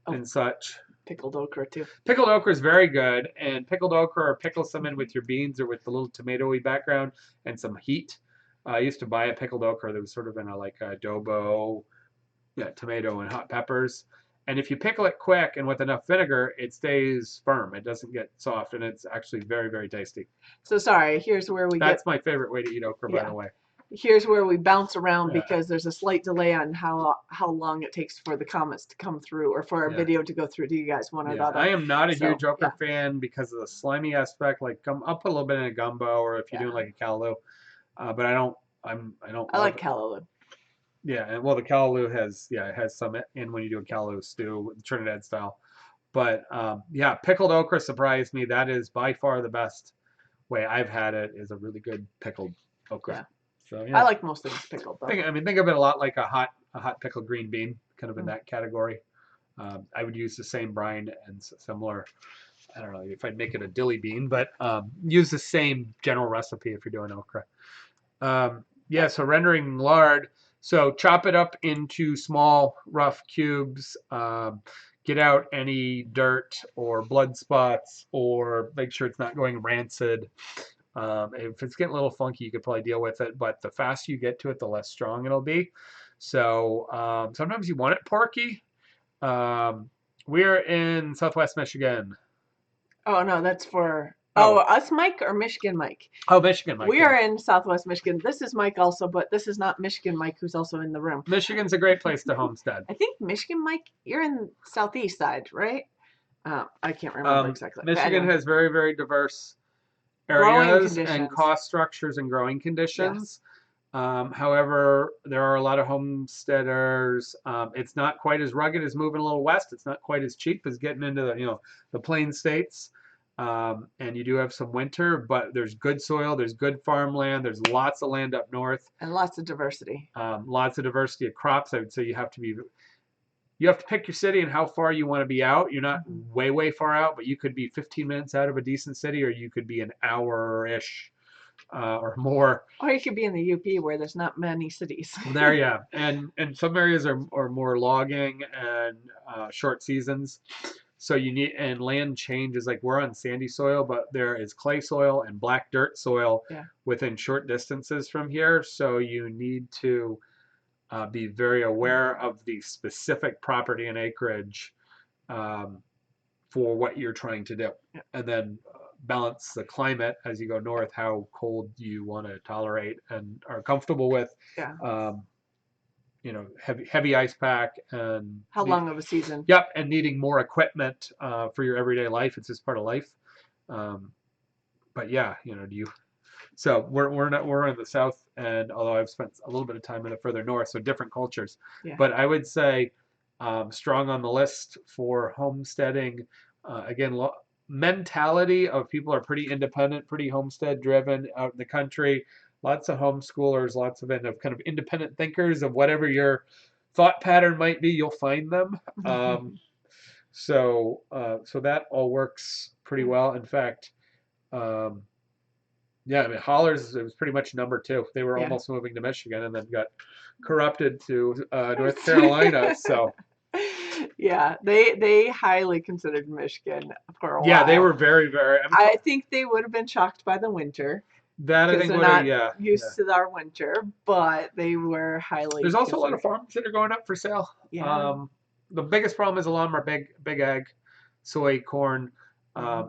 and such. Pickled okra too. Pickled okra is very good, and pickled okra, or pickle some in with your beans or with the little tomatoey background and some heat. I used to buy a pickled okra that was sort of in a adobo, tomato and hot peppers. And if you pickle it quick and with enough vinegar, it stays firm. It doesn't get soft, and it's actually very, very tasty. So sorry, here's where That's my favorite way to eat okra, by the way. Here's where we bounce around because there's a slight delay on how long it takes for the comments to come through or for our video to go through to you guys one or the other. I am not a huge okra fan because of the slimy aspect. I'll put a little bit in a gumbo, or if you're doing like a callaloo, but I don't. I like callaloo. Yeah, and well, the callaloo has some in when you do a callaloo stew, Trinidad style. But pickled okra surprised me. That is by far the best way I've had it. Is a really good pickled okra. Yeah. So I like most things pickled though. Think of it a lot like a hot pickled green bean, kind of in that category. I would use the same brine and similar. I don't know if I'd make it a dilly bean, but use the same general recipe if you're doing okra. So rendering lard. So chop it up into small, rough cubes. Get out any dirt or blood spots, or make sure it's not going rancid. If it's getting a little funky, you could probably deal with it, but the faster you get to it, the less strong it'll be. So sometimes you want it porky. We're in Southwest Michigan. Oh, no, that's for... us, Mike, or Michigan Mike? Oh, Michigan Mike. We are in Southwest Michigan. This is Mike also, but this is not Michigan Mike, who's also in the room. Michigan's a great place to homestead. I think Michigan Mike, you're in southeast side, right? I can't remember exactly. Michigan has very, very diverse areas and cost structures and growing conditions. Yes. However, there are a lot of homesteaders. It's not quite as rugged as moving a little west. It's not quite as cheap as getting into the plain states. And you do have some winter, but there's good soil, there's good farmland, there's lots of land up north, and lots of diversity. Lots of diversity of crops. I would say you have to pick your city and how far you want to be out. You're not way far out, but you could be 15 minutes out of a decent city, or you could be an hour-ish or more. Or you could be in the UP where there's not many cities. There, and some areas are more logging and short seasons. So and land changes. Like we're on sandy soil, but there is clay soil and black dirt soil within short distances from here. So you need to be very aware of the specific property and acreage for what you're trying to do. Yeah. And then balance the climate as you go north, how cold you want to tolerate and are comfortable with. Yeah. Heavy ice pack and how long of a season. Yep, and needing more equipment for your everyday life. It's just part of life. But yeah, so we're in the south, and although I've spent a little bit of time in the further north, so different cultures. Yeah. But I would say strong on the list for homesteading. Again, mentality of people are pretty independent, pretty homestead driven out in the country. Lots of homeschoolers, lots of kind of independent thinkers of whatever your thought pattern might be, you'll find them. So that all works pretty well. In fact, um, yeah, I mean, Hollers, it was pretty much number two. They were Yeah. almost moving to Michigan and then got corrupted to North Carolina. So Yeah, they highly considered Michigan for a yeah, while. they were very, very. I think they would have been shocked by the winter That I because think they're would have, not yeah. used to our winter, but they were highly There's also a lot of considered. farms that are going up for sale. Yeah. The biggest problem is a lot of them are big ag, soy, corn,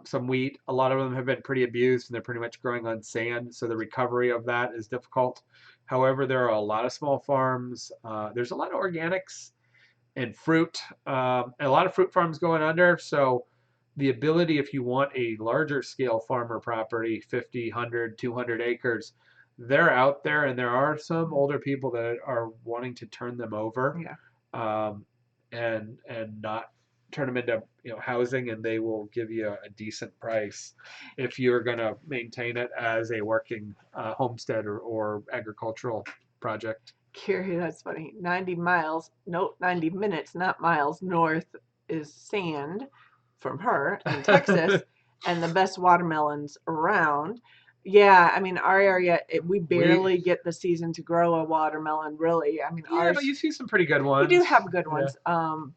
some wheat. A lot of them have been pretty abused and they're pretty much growing on sand, so the recovery of that is difficult. However, there are a lot of small farms. There's a lot of organics and fruit. And a lot of fruit farms going under. So the ability, if you want a larger scale farmer property, 50, 100, 200 acres, they're out there, and there are some older people that are wanting to turn them over, Yeah. and not turn them into housing, and they will give you a decent price if you're going to maintain it as a working homestead or agricultural project. Carrie, that's funny. 90 miles, no, 90 minutes, not miles, north is sand from her in Texas, and the best watermelons around. Yeah, I mean, our area, we barely get the season to grow a watermelon, really. I mean, Yeah, ours, but you see some pretty good we ones. do have good Yeah. ones,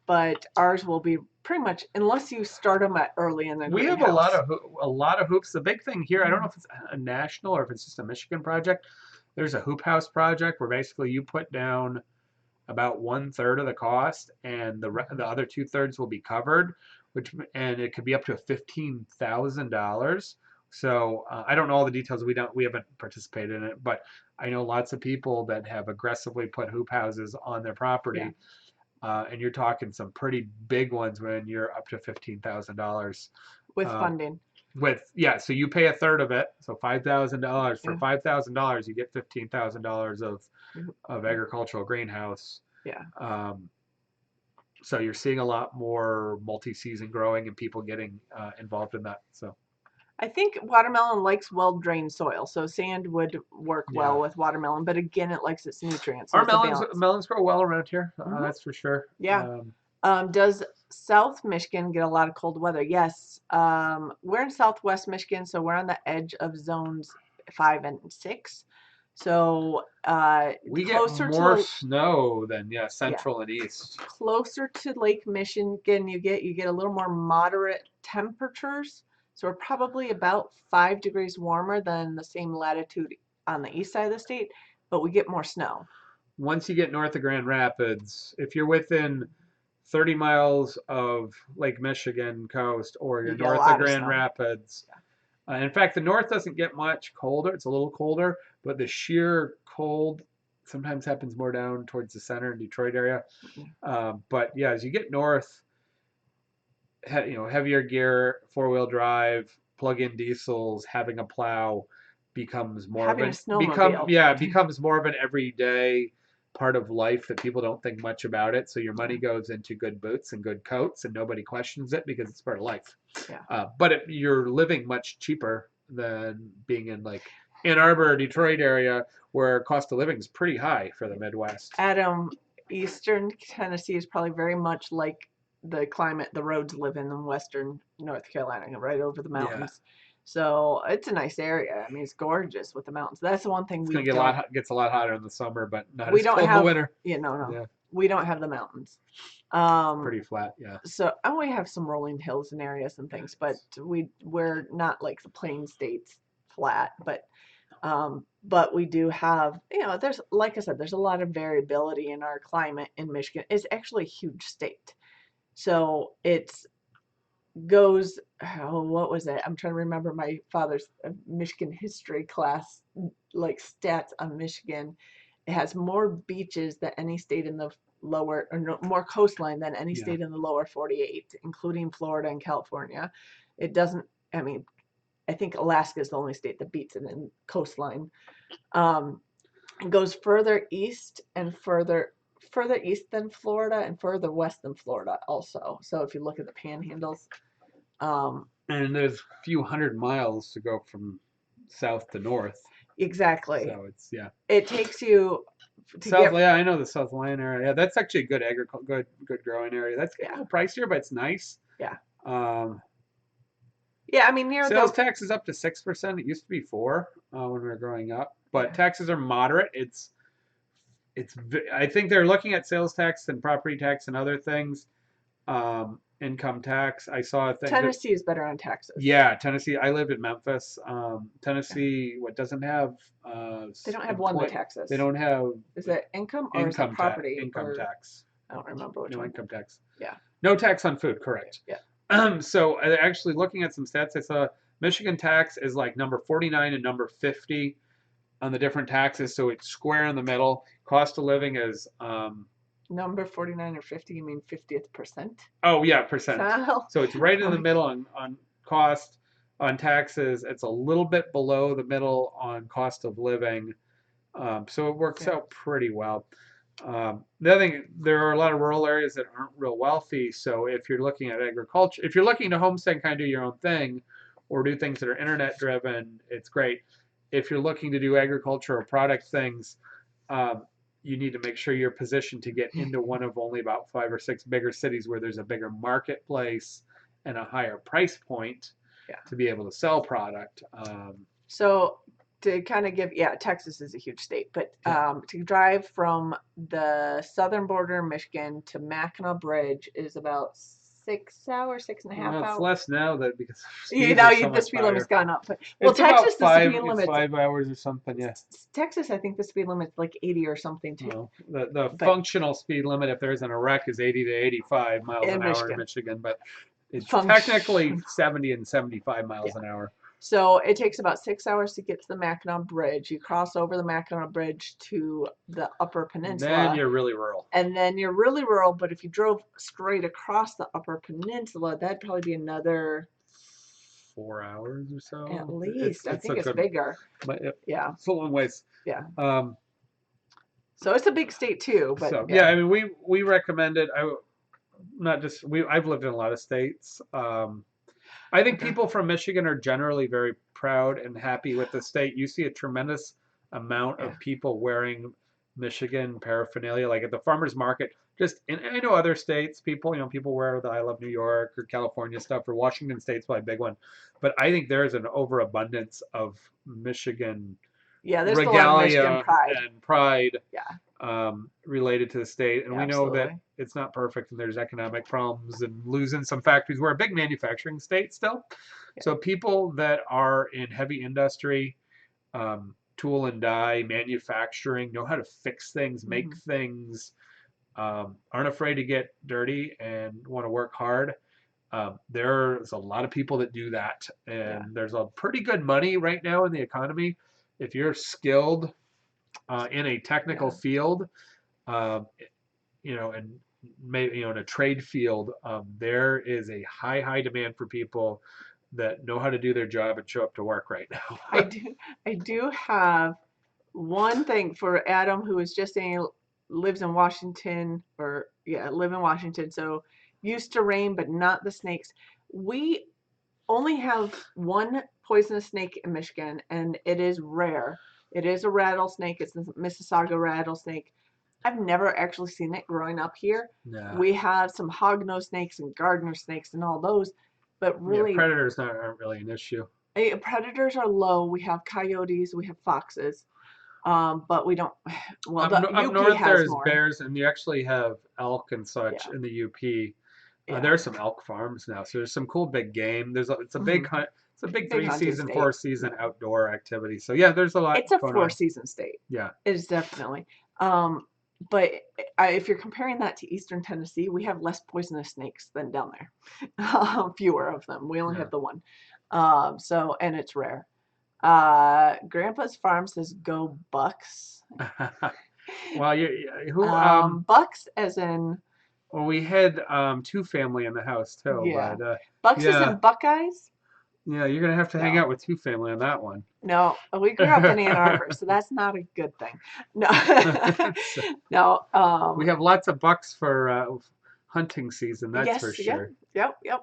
but ours will be pretty much, unless you start them at early in the We have greenhouse. a lot of hoops. The big thing here, I don't know if it's a national or if it's just a Michigan project. There's a hoop house project where basically you put down about 1/3 of the cost, and the other 2/3 will be covered, and it could be up to $15,000. So I don't know all the details. We haven't participated in it, but I know lots of people that have aggressively put hoop houses on their property. Yeah. And you're talking some pretty big ones when you're up to $15,000 With funding. So you pay 1/3 of it, so $5,000. For Yeah. $5,000, you get $15,000 of agricultural greenhouse. Yeah. So you're seeing a lot more multi-season growing and people getting involved in that. So I think watermelon likes well-drained soil, so sand would work well Yeah. with watermelon, but again, it likes its nutrients. So our it's a balance. melons grow well around here. Mhm. That's for sure. Yeah. Does South Michigan get a lot of cold weather? Yes. We're in Southwest Michigan, so we're on the edge of zones 5 and 6. So We get closer more to snow than central and east. closer to Lake Michigan, you get a little more moderate temperatures. So we're probably about 5 degrees warmer than the same latitude on the east side of the state, but we get more snow. Once you get north of Grand Rapids, if you're within 30 miles of Lake Michigan coast or you're You get a north lot of of Grand snow. Rapids, in fact, the north doesn't get much colder. It's a little colder, but the sheer cold sometimes happens more down towards the center and Detroit area. But yeah, as you get north, heavier gear, 4-wheel drive, plug-in diesels, having a plow becomes more Having a of snowmobile. becomes more of an everyday part of life that people don't think much about it. So your money goes into good boots and good coats, and nobody questions it because it's part of life. Yeah. But you're living much cheaper than being in like Ann Arbor or Detroit area where cost of living is pretty high for the Midwest. Adam, Eastern Tennessee is probably very much like the climate the roads live in Western North Carolina, right over the mountains. So it's a nice area. I mean, it's gorgeous with the mountains. That's the one thing It's we gonna don't. gets a lot hotter in the summer, but not We as don't cold in have. the winter. Yeah, no. Yeah, We don't have the mountains. pretty flat. Yeah. So and we have some rolling hills and areas and things, but we're not like the plain states flat, but we do have, there's, like I said, there's a lot of variability in our climate in Michigan. It's actually a huge state. So it's goes, what was it? I'm trying to remember my father's Michigan history class, like stats on Michigan. It has more beaches than any state in the lower, or no, more coastline than any state in the lower 48, including Florida and California. It doesn't, I mean, I think Alaska is the only state that beats it in coastline. It goes further east and further further east than Florida and further west than Florida also. So if you look at the panhandles, And there's a few hundred miles to go from south to north. exactly. So it's, yeah. It takes you to South, get, yeah, I know the South Lyon area. Yeah, that's actually a good good growing area. That's getting a little pricier, but it's nice. yeah. Um, Yeah, I mean, near Sales the, tax is up to 6%. It used to be 4 when we were growing up, but Yeah. taxes are moderate. I think they're looking at sales tax and property tax and other things. Income tax. I saw a thing. Tennessee is better on taxes. Yeah, Tennessee. I lived in Memphis. Tennessee, what doesn't have They don't have one with taxes. They don't have Is it income or is it property? income tax. I don't remember which No one. income tax. Yeah. No tax on food, correct. Yeah. So actually looking at some stats, I saw Michigan tax is like number 49 and number 50 on the different taxes. So it's square in the middle. Cost of living is Number 49 or 50, you mean 50th percent? oh yeah, percent. Wow. So it's right in the middle on cost. On taxes, it's a little bit below the middle on cost of living. So it works out pretty well. The other thing, there are a lot of rural areas that aren't real wealthy. So if you're looking at agriculture, if you're looking to homestead and kind of do your own thing or do things that are internet driven, it's great. If you're looking to do agriculture or product things, you need to make sure you're positioned to get into one of only about 5 or 6 bigger cities where there's a bigger marketplace and a higher price point to be able to sell product. So to kind of give, Texas is a huge state, but to drive from the southern border of Michigan to Mackinac Bridge is about 6 hours, 6.5 hours. It's less now because the speed limit's gone up. But, well, it's Texas, about the speed limit 5 hours or something. Yeah. Texas, I think the speed limit's like 80 or something too. No, the functional speed limit, if there isn't a wreck, is 80 to 85 miles an hour in Michigan, but it's technically 70 and 75 miles an hour. So it takes about 6 hours to get to the Mackinac Bridge. You cross over the Mackinac Bridge to the Upper Peninsula. Then you're really rural. And then you're really rural, but if you drove straight across the Upper Peninsula, that'd probably be another 4 hours or so. At least. I think it's bigger. But yeah. It's a long ways. Yeah. So it's a big state too. But so, I mean, we recommend it. I've lived in a lot of states. I think people from Michigan are generally very proud and happy with the state. You see a tremendous amount of people wearing Michigan paraphernalia, like at the farmers market. I know other states, people wear the I Love New York or California stuff, or Washington State's probably a big one. But I think there's an overabundance of Michigan there's regalia pride. and pride related to the state. And we know that it's not perfect and there's economic problems and losing some factories. We're a big manufacturing state still. So people that are in heavy industry, tool and die, manufacturing, know how to fix things, make things, aren't afraid to get dirty and want to work hard. There's a lot of people that do that. And there's a pretty good money right now in the economy. If you're skilled in a technical field, and maybe in a trade field, there is a high demand for people that know how to do their job and show up to work right now. I do have one thing for Adam, who is just saying lives in Washington, live in Washington, so used to rain but not the snakes. We only have one poisonous snake in Michigan, and it is rare. It is a rattlesnake. It's the Mississauga rattlesnake. I've never actually seen it growing up here. No. We have some hognose snakes and gardener snakes and all those, but really predators aren't really an issue. Predators are low. We have coyotes, we have foxes, but we don't. Well, up UP north has there's more. Bears, and you actually have elk and such in the UP. There are some elk farms now, so there's some cool big game. It's a big hunt. It's a big 3-season, 4-season outdoor activity. So there's a lot. It's a 4-season state. Yeah, it is definitely. But if you're comparing that to Eastern Tennessee, we have less poisonous snakes than down there. Fewer of them. We only have the one. And it's rare. Grandpa's farm says go Bucks. Well, Bucks as in. Well, we had 2 family in the house too. Yeah. But, Bucks as in Buckeyes. Yeah, you're gonna have to hang No. out with two family on that one. No, we grew up in Ann Arbor, so that's not a good thing. No, So, no. we have lots of bucks for hunting season, that's for Yes, yep, sure. yep, yep.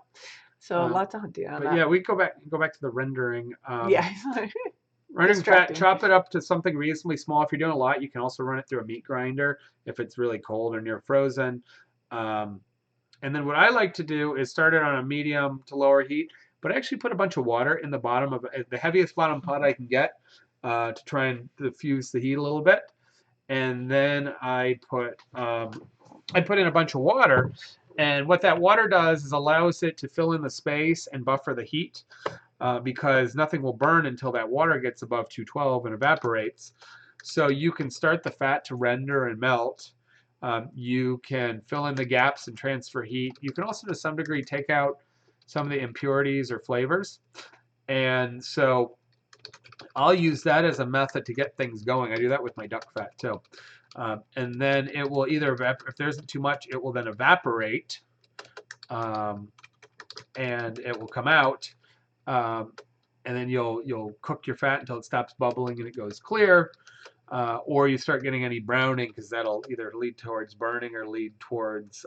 So Um, lots of hunting on but that. yeah, we go back to the rendering. Yeah, Running fat, distracting. chop it up to something reasonably small. If you're doing a lot, you can also run it through a meat grinder if it's really cold or near frozen. Um, and then what I like to do is start it on a medium to lower heat, but I actually put a bunch of water in the bottom of the heaviest bottom pot I can get to try and diffuse the heat a little bit. And then I put in a bunch of water, and what that water does is allows it to fill in the space and buffer the heat because nothing will burn until that water gets above 212 and evaporates. So you can start the fat to render and melt. You can fill in the gaps and transfer heat. You can also, to some degree, take out some of the impurities or flavors. And so I'll use that as a method to get things going. I do that with my duck fat too. And then it will either, if there isn't too much, it will then evaporate um, and it will come out. Um, and then you'll cook your fat until it stops bubbling and it goes clear. Or you start getting any browning because that'll either lead towards burning or lead towards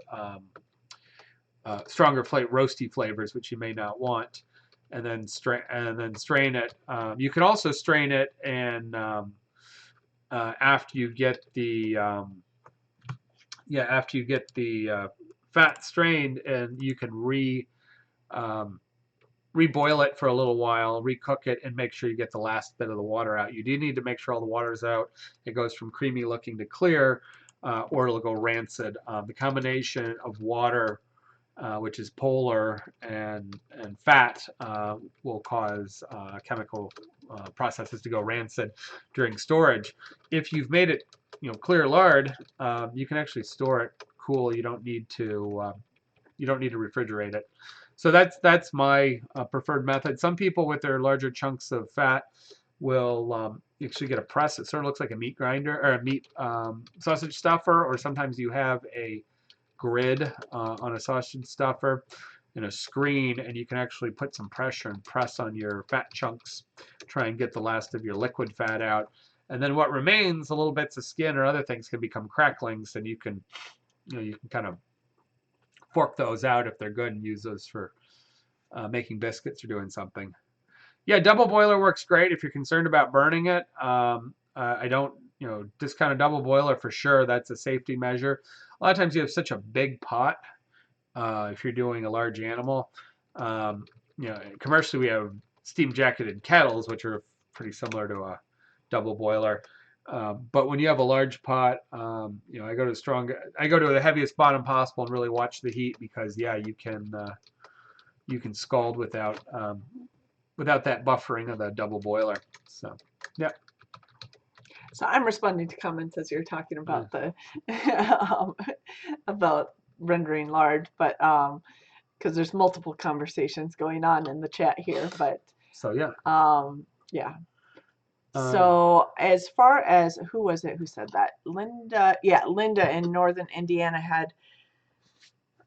stronger roasty flavors, which you may not want. And then strain it. You can also strain it, and after you get the fat strained, and you can reboil it for a little while, recook it, and make sure you get the last bit of the water out. You do need to make sure all the water's out. It goes from creamy looking to clear, or it'll go rancid. The combination of water, which is polar, and fat, will cause chemical processes to go rancid during storage. If you've made it, clear lard, you can actually store it cool. You don't need to refrigerate it. So that's my preferred method. Some people with their larger chunks of fat will actually get a press. It sort of looks like a meat grinder or a meat sausage stuffer, or sometimes you have a grid on a sausage stuffer and a screen, and you can actually put some pressure and press on your fat chunks, try and get the last of your liquid fat out. And then what remains, the little bits of skin or other things, can become cracklings, and you can kind of fork those out if they're good and use those for making biscuits or doing something. Yeah, double boiler works great if you're concerned about burning it. I don't, discount a double boiler for sure. That's a safety measure. A lot of times you have such a big pot if you're doing a large animal. Commercially we have steam jacketed kettles, which are pretty similar to a double boiler. But when you have a large pot, I go to the heaviest bottom possible and really watch the heat because you can scald without that buffering of the double boiler. So yeah. So I'm responding to comments as you're talking about the about rendering lard, but because there's multiple conversations going on in the chat here, but So yeah. Yeah. So as far as who was it who said that? Linda, yeah, Linda in northern Indiana had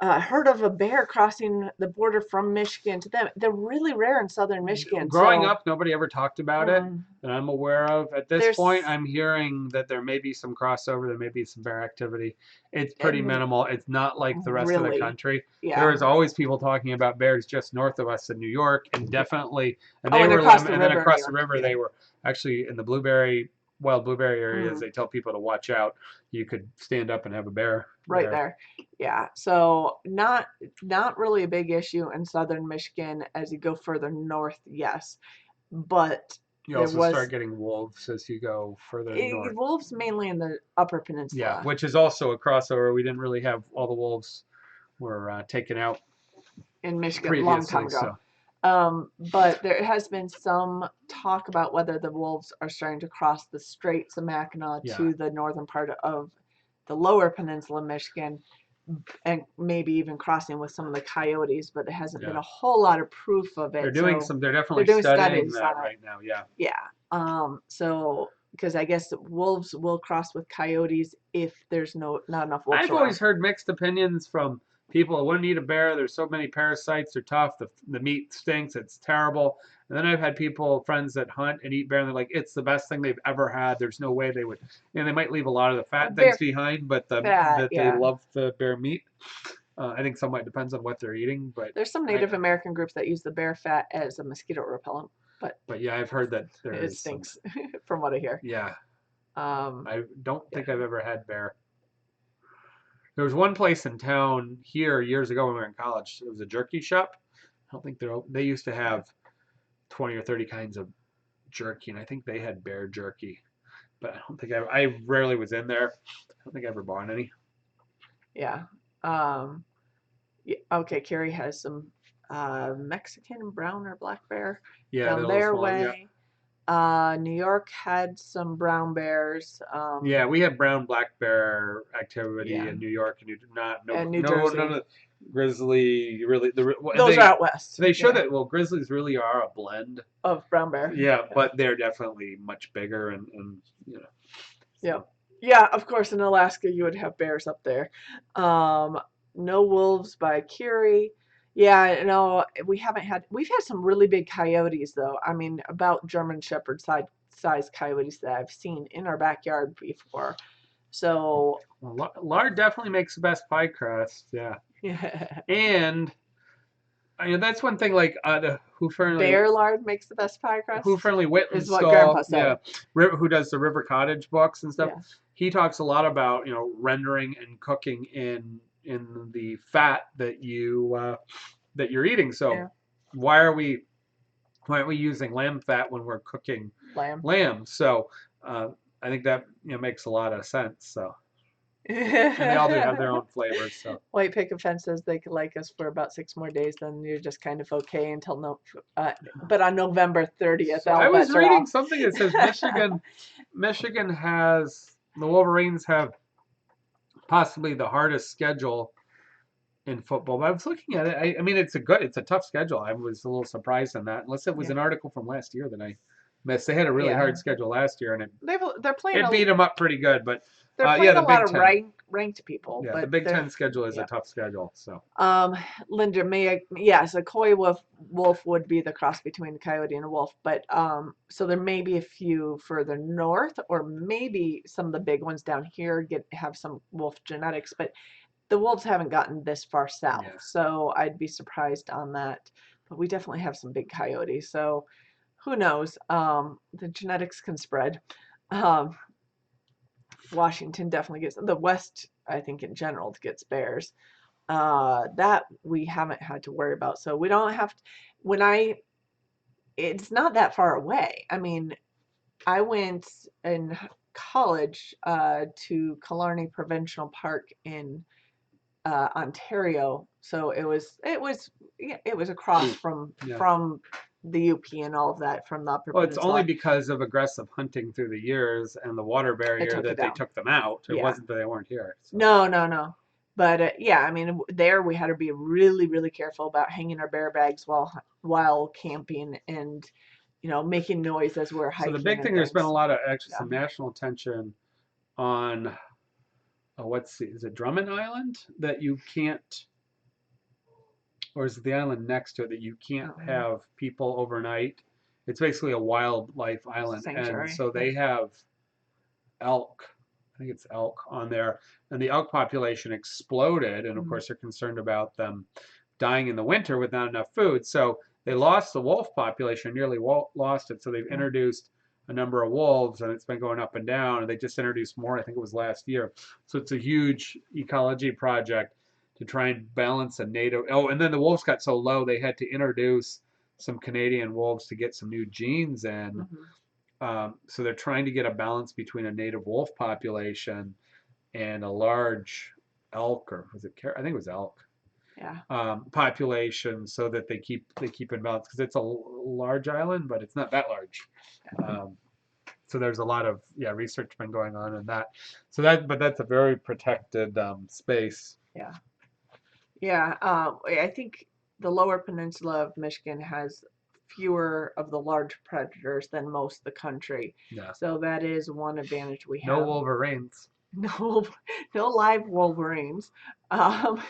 heard of a bear crossing the border from Michigan to them. They're really rare in southern Michigan. Growing So up, nobody ever talked about it that I'm aware of. At this there's point, I'm hearing that there may be some crossover, there may be some bear activity. It's pretty minimal. It's not like the rest of the country. Yeah. There is always people talking about bears just north of us in New York, and definitely, and Oh, they and were, across the and then river, across yeah. the river, Yeah. they were actually in the wild blueberry areas. They tell people to watch out. You could stand up and have a bear right there. Yeah. So not really a big issue in southern Michigan. As you go further north, yes, but you also start getting wolves as you go further north. Wolves mainly in the Upper Peninsula. Yeah, which is also a crossover. We didn't really have all the wolves were taken out in Michigan a long time ago. So. But there has been some talk about whether the wolves are starting to cross the Straits of Mackinac to the northern part of the lower peninsula of Michigan, and maybe even crossing with some of the coyotes, but there hasn't been a whole lot of proof of it. They're doing they're definitely studying that right now. Yeah. Yeah. So because I guess wolves will cross with coyotes if there's not enough wolves I've around. always heard mixed opinions from people wouldn't eat a bear. There's so many parasites. They're tough. The meat stinks. It's terrible. And then I've had friends that hunt and eat bear, and they're like, it's the best thing they've ever had. There's no way they would. And they might leave a lot of the fat things Bear behind, but fat, that they yeah. love the bear meat. I think somewhat depends on what they're eating, but There's some Native American groups that use the bear fat as a mosquito repellent, but yeah, I've heard that there it is some. stinks from what I hear. Yeah, Um, I don't think yeah. I've ever had bear. There was one place in town here years ago when we were in college. It was a jerky shop. I don't think they used to have 20 or 30 kinds of jerky, and I think they had bear jerky. But I don't think I rarely was in there. I don't think I ever bought any. Yeah. Yeah. Okay, Carrie has some Mexican brown or black bear Yeah, down they're a little their small. Yeah. way. New York had some brown bears. Yeah, we had brown black bear activity Yeah. in New York, and And New Jersey. none of grizzly really. Those are out west. They show Yeah. that grizzlies really are a blend. Of brown bear. Yeah, but they're definitely much bigger and you know. Yeah. Yeah, of course in Alaska you would have bears up there. No Wolves by Curie. Yeah, no, we've had some really big coyotes though. I mean, about German Shepherd size coyotes that I've seen in our backyard before. So Well, Lard definitely makes the best pie crust. Yeah, yeah. and that's one thing. Like the Bear lard makes the best pie crust. Who Friendly Whitman is what Grandpa said. Yeah, who does the River Cottage books and stuff. Yeah. He talks a lot about rendering and cooking in the fat that you're eating. So Yeah. why aren't we using lamb fat when we're cooking lamb? So I think that makes a lot of sense. So and they all do have their own flavors. So White Picket Fence says they could like us for about 6 more days, then you're just kind of okay until no. But on November 30th, so I was reading something that says Michigan has the Wolverines have possibly the hardest schedule in football. But I was looking at it. I mean, it's a tough schedule. I was a little surprised on that, unless it was an article from last year that I missed. They had a really hard schedule last year, and they're playing. It beat them up pretty good, but they're playing a lot of ranked people. Yeah, but the Big Ten schedule is a tough schedule. So Linda, yes, a coy wolf would be the cross between a coyote and a wolf, but so there may be a few further north, or maybe some of the big ones down here have some wolf genetics, but the wolves haven't gotten this far south, so I'd be surprised on that. But we definitely have some big coyotes, so who knows? The genetics can spread. Washington definitely gets the West, I think in general gets bears. That we haven't had to worry about, so we don't have to, it's not that far away. I mean, I went in college to Killarney Provincial Park in Ontario, so it was across from the UP and all of that, from the Upper Well, it's Peninsula. only because of aggressive hunting through the years and the water barrier that they took them out. It wasn't that they weren't here. So. No. But yeah, I mean, there we had to be really, really careful about hanging our bear bags while camping, and making noise as we're hiking. So the big thing, there's been a lot of some national attention on is it Drummond Island that you can't, or is it the island next to it that you can't have people overnight? It's basically a wildlife island, sanctuary. And so they have elk. I think it's elk on there, and the elk population exploded, and of course they're concerned about them dying in the winter with not enough food. So they lost the wolf population, nearly lost it. So they've introduced a number of wolves, and it's been going up and down, and they just introduced more. I think it was last year. So it's a huge ecology project to try and balance a native. Oh, and then the wolves got so low they had to introduce some Canadian wolves to get some new genes in. So they're trying to get a balance between a native wolf population and a large elk, or was it? I think it was elk. Population, so that they keep in balance, because it's a large island, but it's not that large. So there's a lot of research been going on in that. So that's a very protected space. I think the lower peninsula of Michigan has fewer of the large predators than most of the country. So that is one advantage we have. No wolverines. No, no live Wolverines. Um,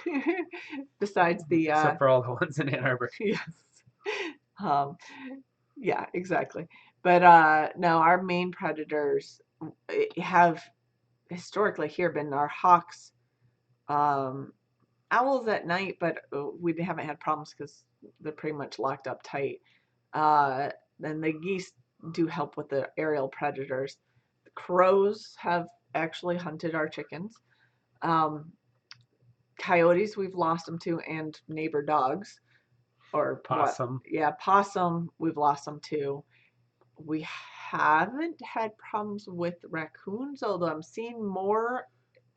besides the Except for all the ones in Ann Arbor. yes. Um, yeah, exactly. But no, our main predators have historically here been our hawks, um, owls at night, but we haven't had problems because they're pretty much locked up tight. Uh, then the geese do help with the aerial predators. The crows have actually hunted our chickens. Um, Coyotes, we've lost them to, and neighbor dogs. Or what? Possum. Yeah, possum, we've lost them to. We haven't had problems with raccoons, although I'm seeing more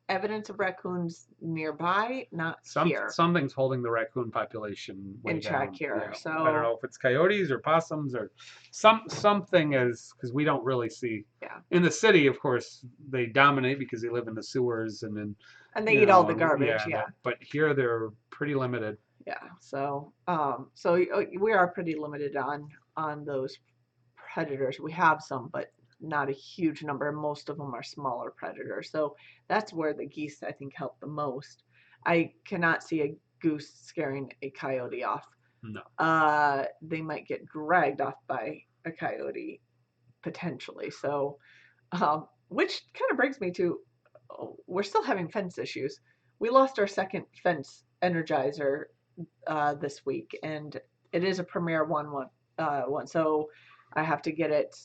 evidence of raccoons nearby, not here Something's holding the raccoon population way in check down. here. Yeah, I don't So know if it's coyotes or possums or something is because we don't really see. yeah, In the city, of course, they dominate because they live in the sewers and then and they eat all the garbage. yeah. Yeah, But here they're pretty limited. yeah. So we are pretty limited on those predators. We have some, but not a huge number. Most of them are smaller predators. So that's where the geese, I think, help the most. I cannot see a goose scaring a coyote off. No. They might get dragged off by a coyote potentially. So, which kind of brings me to, we're still having fence issues. We lost our second fence energizer this week, and it is a Premier one. So I have to get it.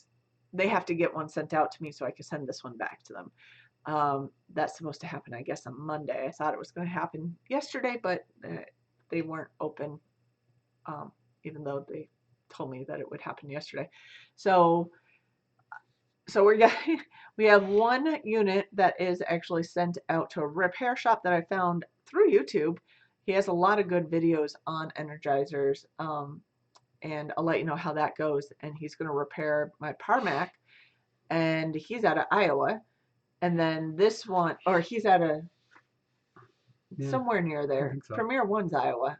They have to get one sent out to me so I can send this one back to them. That's supposed to happen, I guess, on Monday. I thought it was going to happen yesterday, but they weren't open, even though they told me that it would happen yesterday. So we have one unit that is actually sent out to a repair shop that I found through YouTube. He has a lot of good videos on energizers, and I'll let you know how that goes. And he's going to repair my Parmac, and he's out of Iowa. And then this one, or he's out of somewhere near there. So. Premier One's Iowa.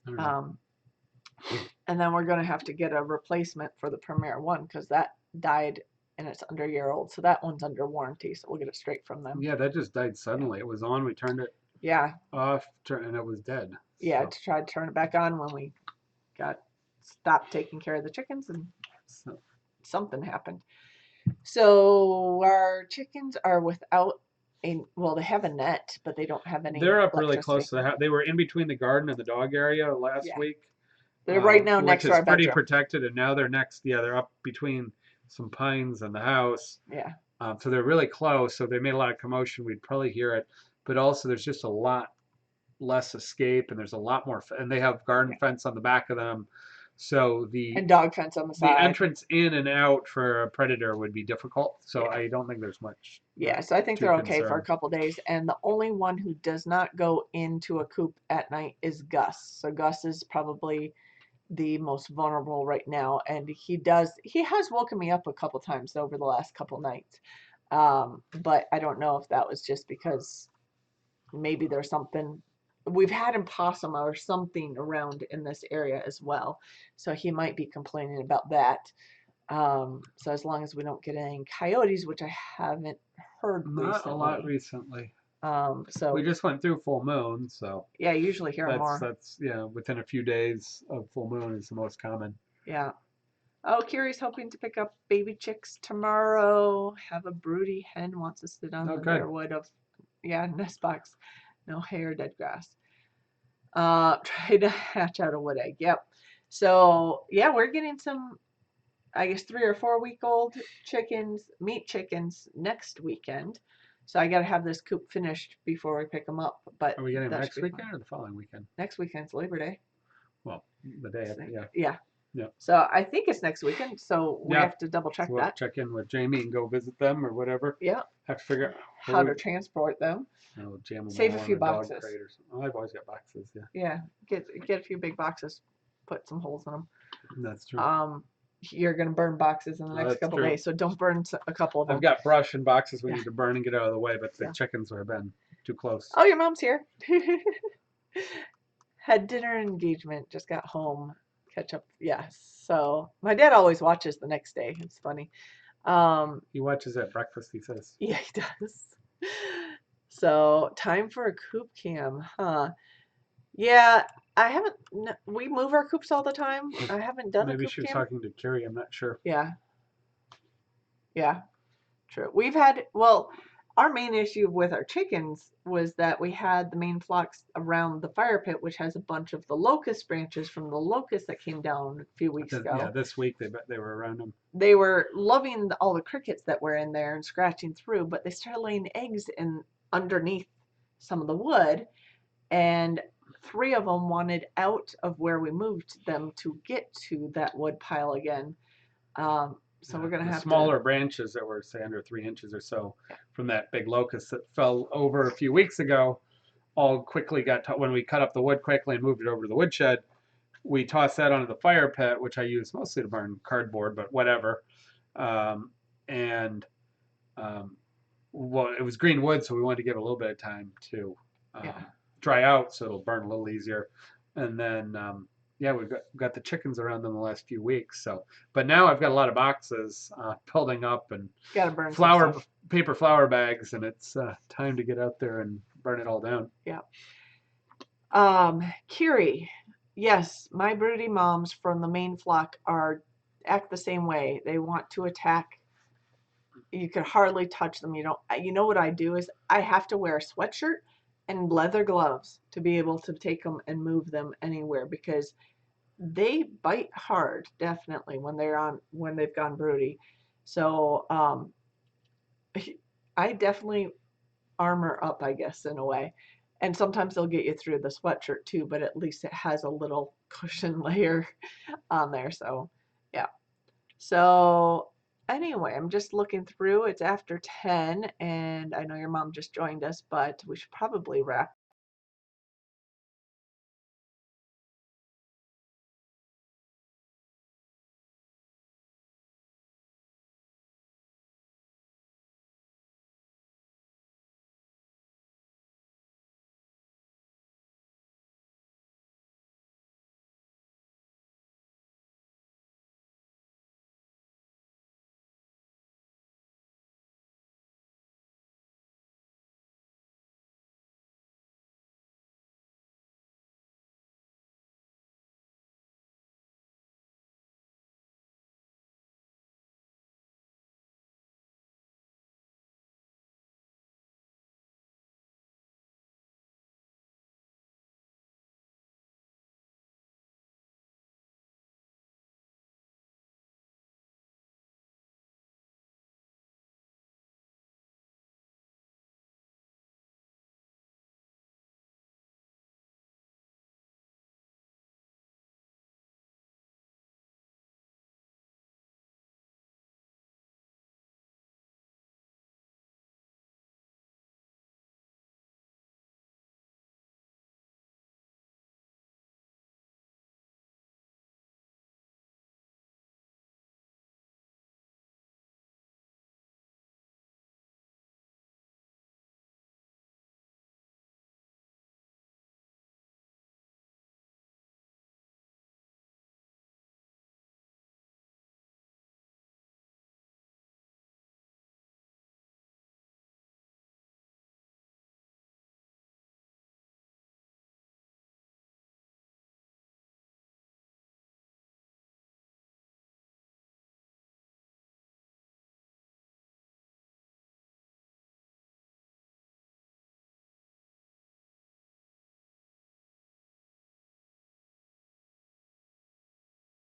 And then we're going to have to get a replacement for the Premier One because that died and it's under a year old. So that one's under warranty. So we'll get it straight from them. Yeah, that just died suddenly. It was on. We turned it off, and it was dead. Yeah, to try to turn it back on when we stopped taking care of the chickens, and something happened. So our chickens are without well, they have a net, but they don't have any. They're up really close to the house. They were in between the garden and the dog area last week. They're right now next to our bedroom. Which is pretty protected, and now they're next. Yeah, they're up between some pines and the house. Yeah. So they're really close. So they made a lot of commotion. We'd probably hear it, but also there's just a lot less escape, and there's a lot more. And they have garden fence on the back of them. So and dog fence on the side. The entrance in and out for a predator would be difficult. So I don't think there's much. Yeah, so I think they're okay for a couple days. And the only one who does not go into a coop at night is Gus. So Gus is probably the most vulnerable right now, and he has woken me up a couple times over the last couple nights. But I don't know if that was just because maybe there's something. We've had an possum or something around in this area as well, so he might be complaining about that. So as long as we don't get any coyotes, which I haven't heard Not a lot recently. So we just went through full moon, so yeah, I usually hear more. That's within a few days of full moon is the most common. Yeah. Oh, Kiri's hoping to pick up baby chicks tomorrow. Have a broody hen wants to sit on the bare wood of nest box. No hay or dead grass. Try to hatch out a wood egg. Yep. So yeah, we're getting some, I guess 3 or 4 week old chickens, meat chickens next weekend. So I got to have this coop finished before we pick them up. But are we getting them next weekend or the following weekend? Next weekend's Labor Day. Well, the day after, Yeah. So I think it's next weekend. So we have to double check we'll that. Check in with Jamie and go visit them or whatever. Yeah. Have to figure out how to transport them. Jam them Save a few boxes. I've always got boxes. Yeah. Yeah. Get a few big boxes. Put some holes in them. That's true. You're going to burn boxes in the next couple of days, so don't burn a couple of them. I've got brush and boxes we need to burn and get out of the way, but the chickens have been too close. Oh, your mom's here. Had dinner engagement, just got home. Catch up. Yes. So my dad always watches the next day. It's funny. He watches at breakfast, he says. Yeah, he does. So time for a coop cam, huh? Yeah, I haven't. We move our coops all the time. I haven't done a Maybe coop she was cam. talking to Carrie. I'm not sure. Yeah, yeah, true. We've had, well, our main issue with our chickens was that we had the main flocks around the fire pit, which has a bunch of the locust branches from the locust that came down a few weeks Yeah, ago. this week they were around them. They were loving all the crickets that were in there and scratching through, but they started laying eggs in underneath some of the wood, and 3 of them wanted out of where we moved them to get to that wood pile again. So we're gonna The have smaller to. branches that were say under 3 inches or so Yeah. from that big locust that fell over a few weeks ago, all quickly when we cut up the wood quickly and moved it over to the woodshed. We tossed that onto the fire pit, which I use mostly to burn cardboard, but whatever. Um, and Well, it was green wood, so we wanted to give it a little bit of time to Yeah. dry out, so it'll burn a little easier. And then, yeah, we've got the chickens around them the last few weeks. So, but now I've got a lot of boxes building up and Gotta burn some stuff. paper flour bags, and it's time to get out there and burn it all down. Yeah. Kiri, yes, my broody moms from the main flock act the same way. They want to attack. You can hardly touch them. You know what I do is I have to wear a sweatshirt and leather gloves to be able to take them and move them anywhere because they bite hard, definitely when they've gone broody. So I definitely armor up, I guess, in a way. And sometimes they'll get you through the sweatshirt too, but at least it has a little cushion layer on there. So yeah. So anyway, I'm just looking through. It's after 10, and I know your mom just joined us, but we should probably wrap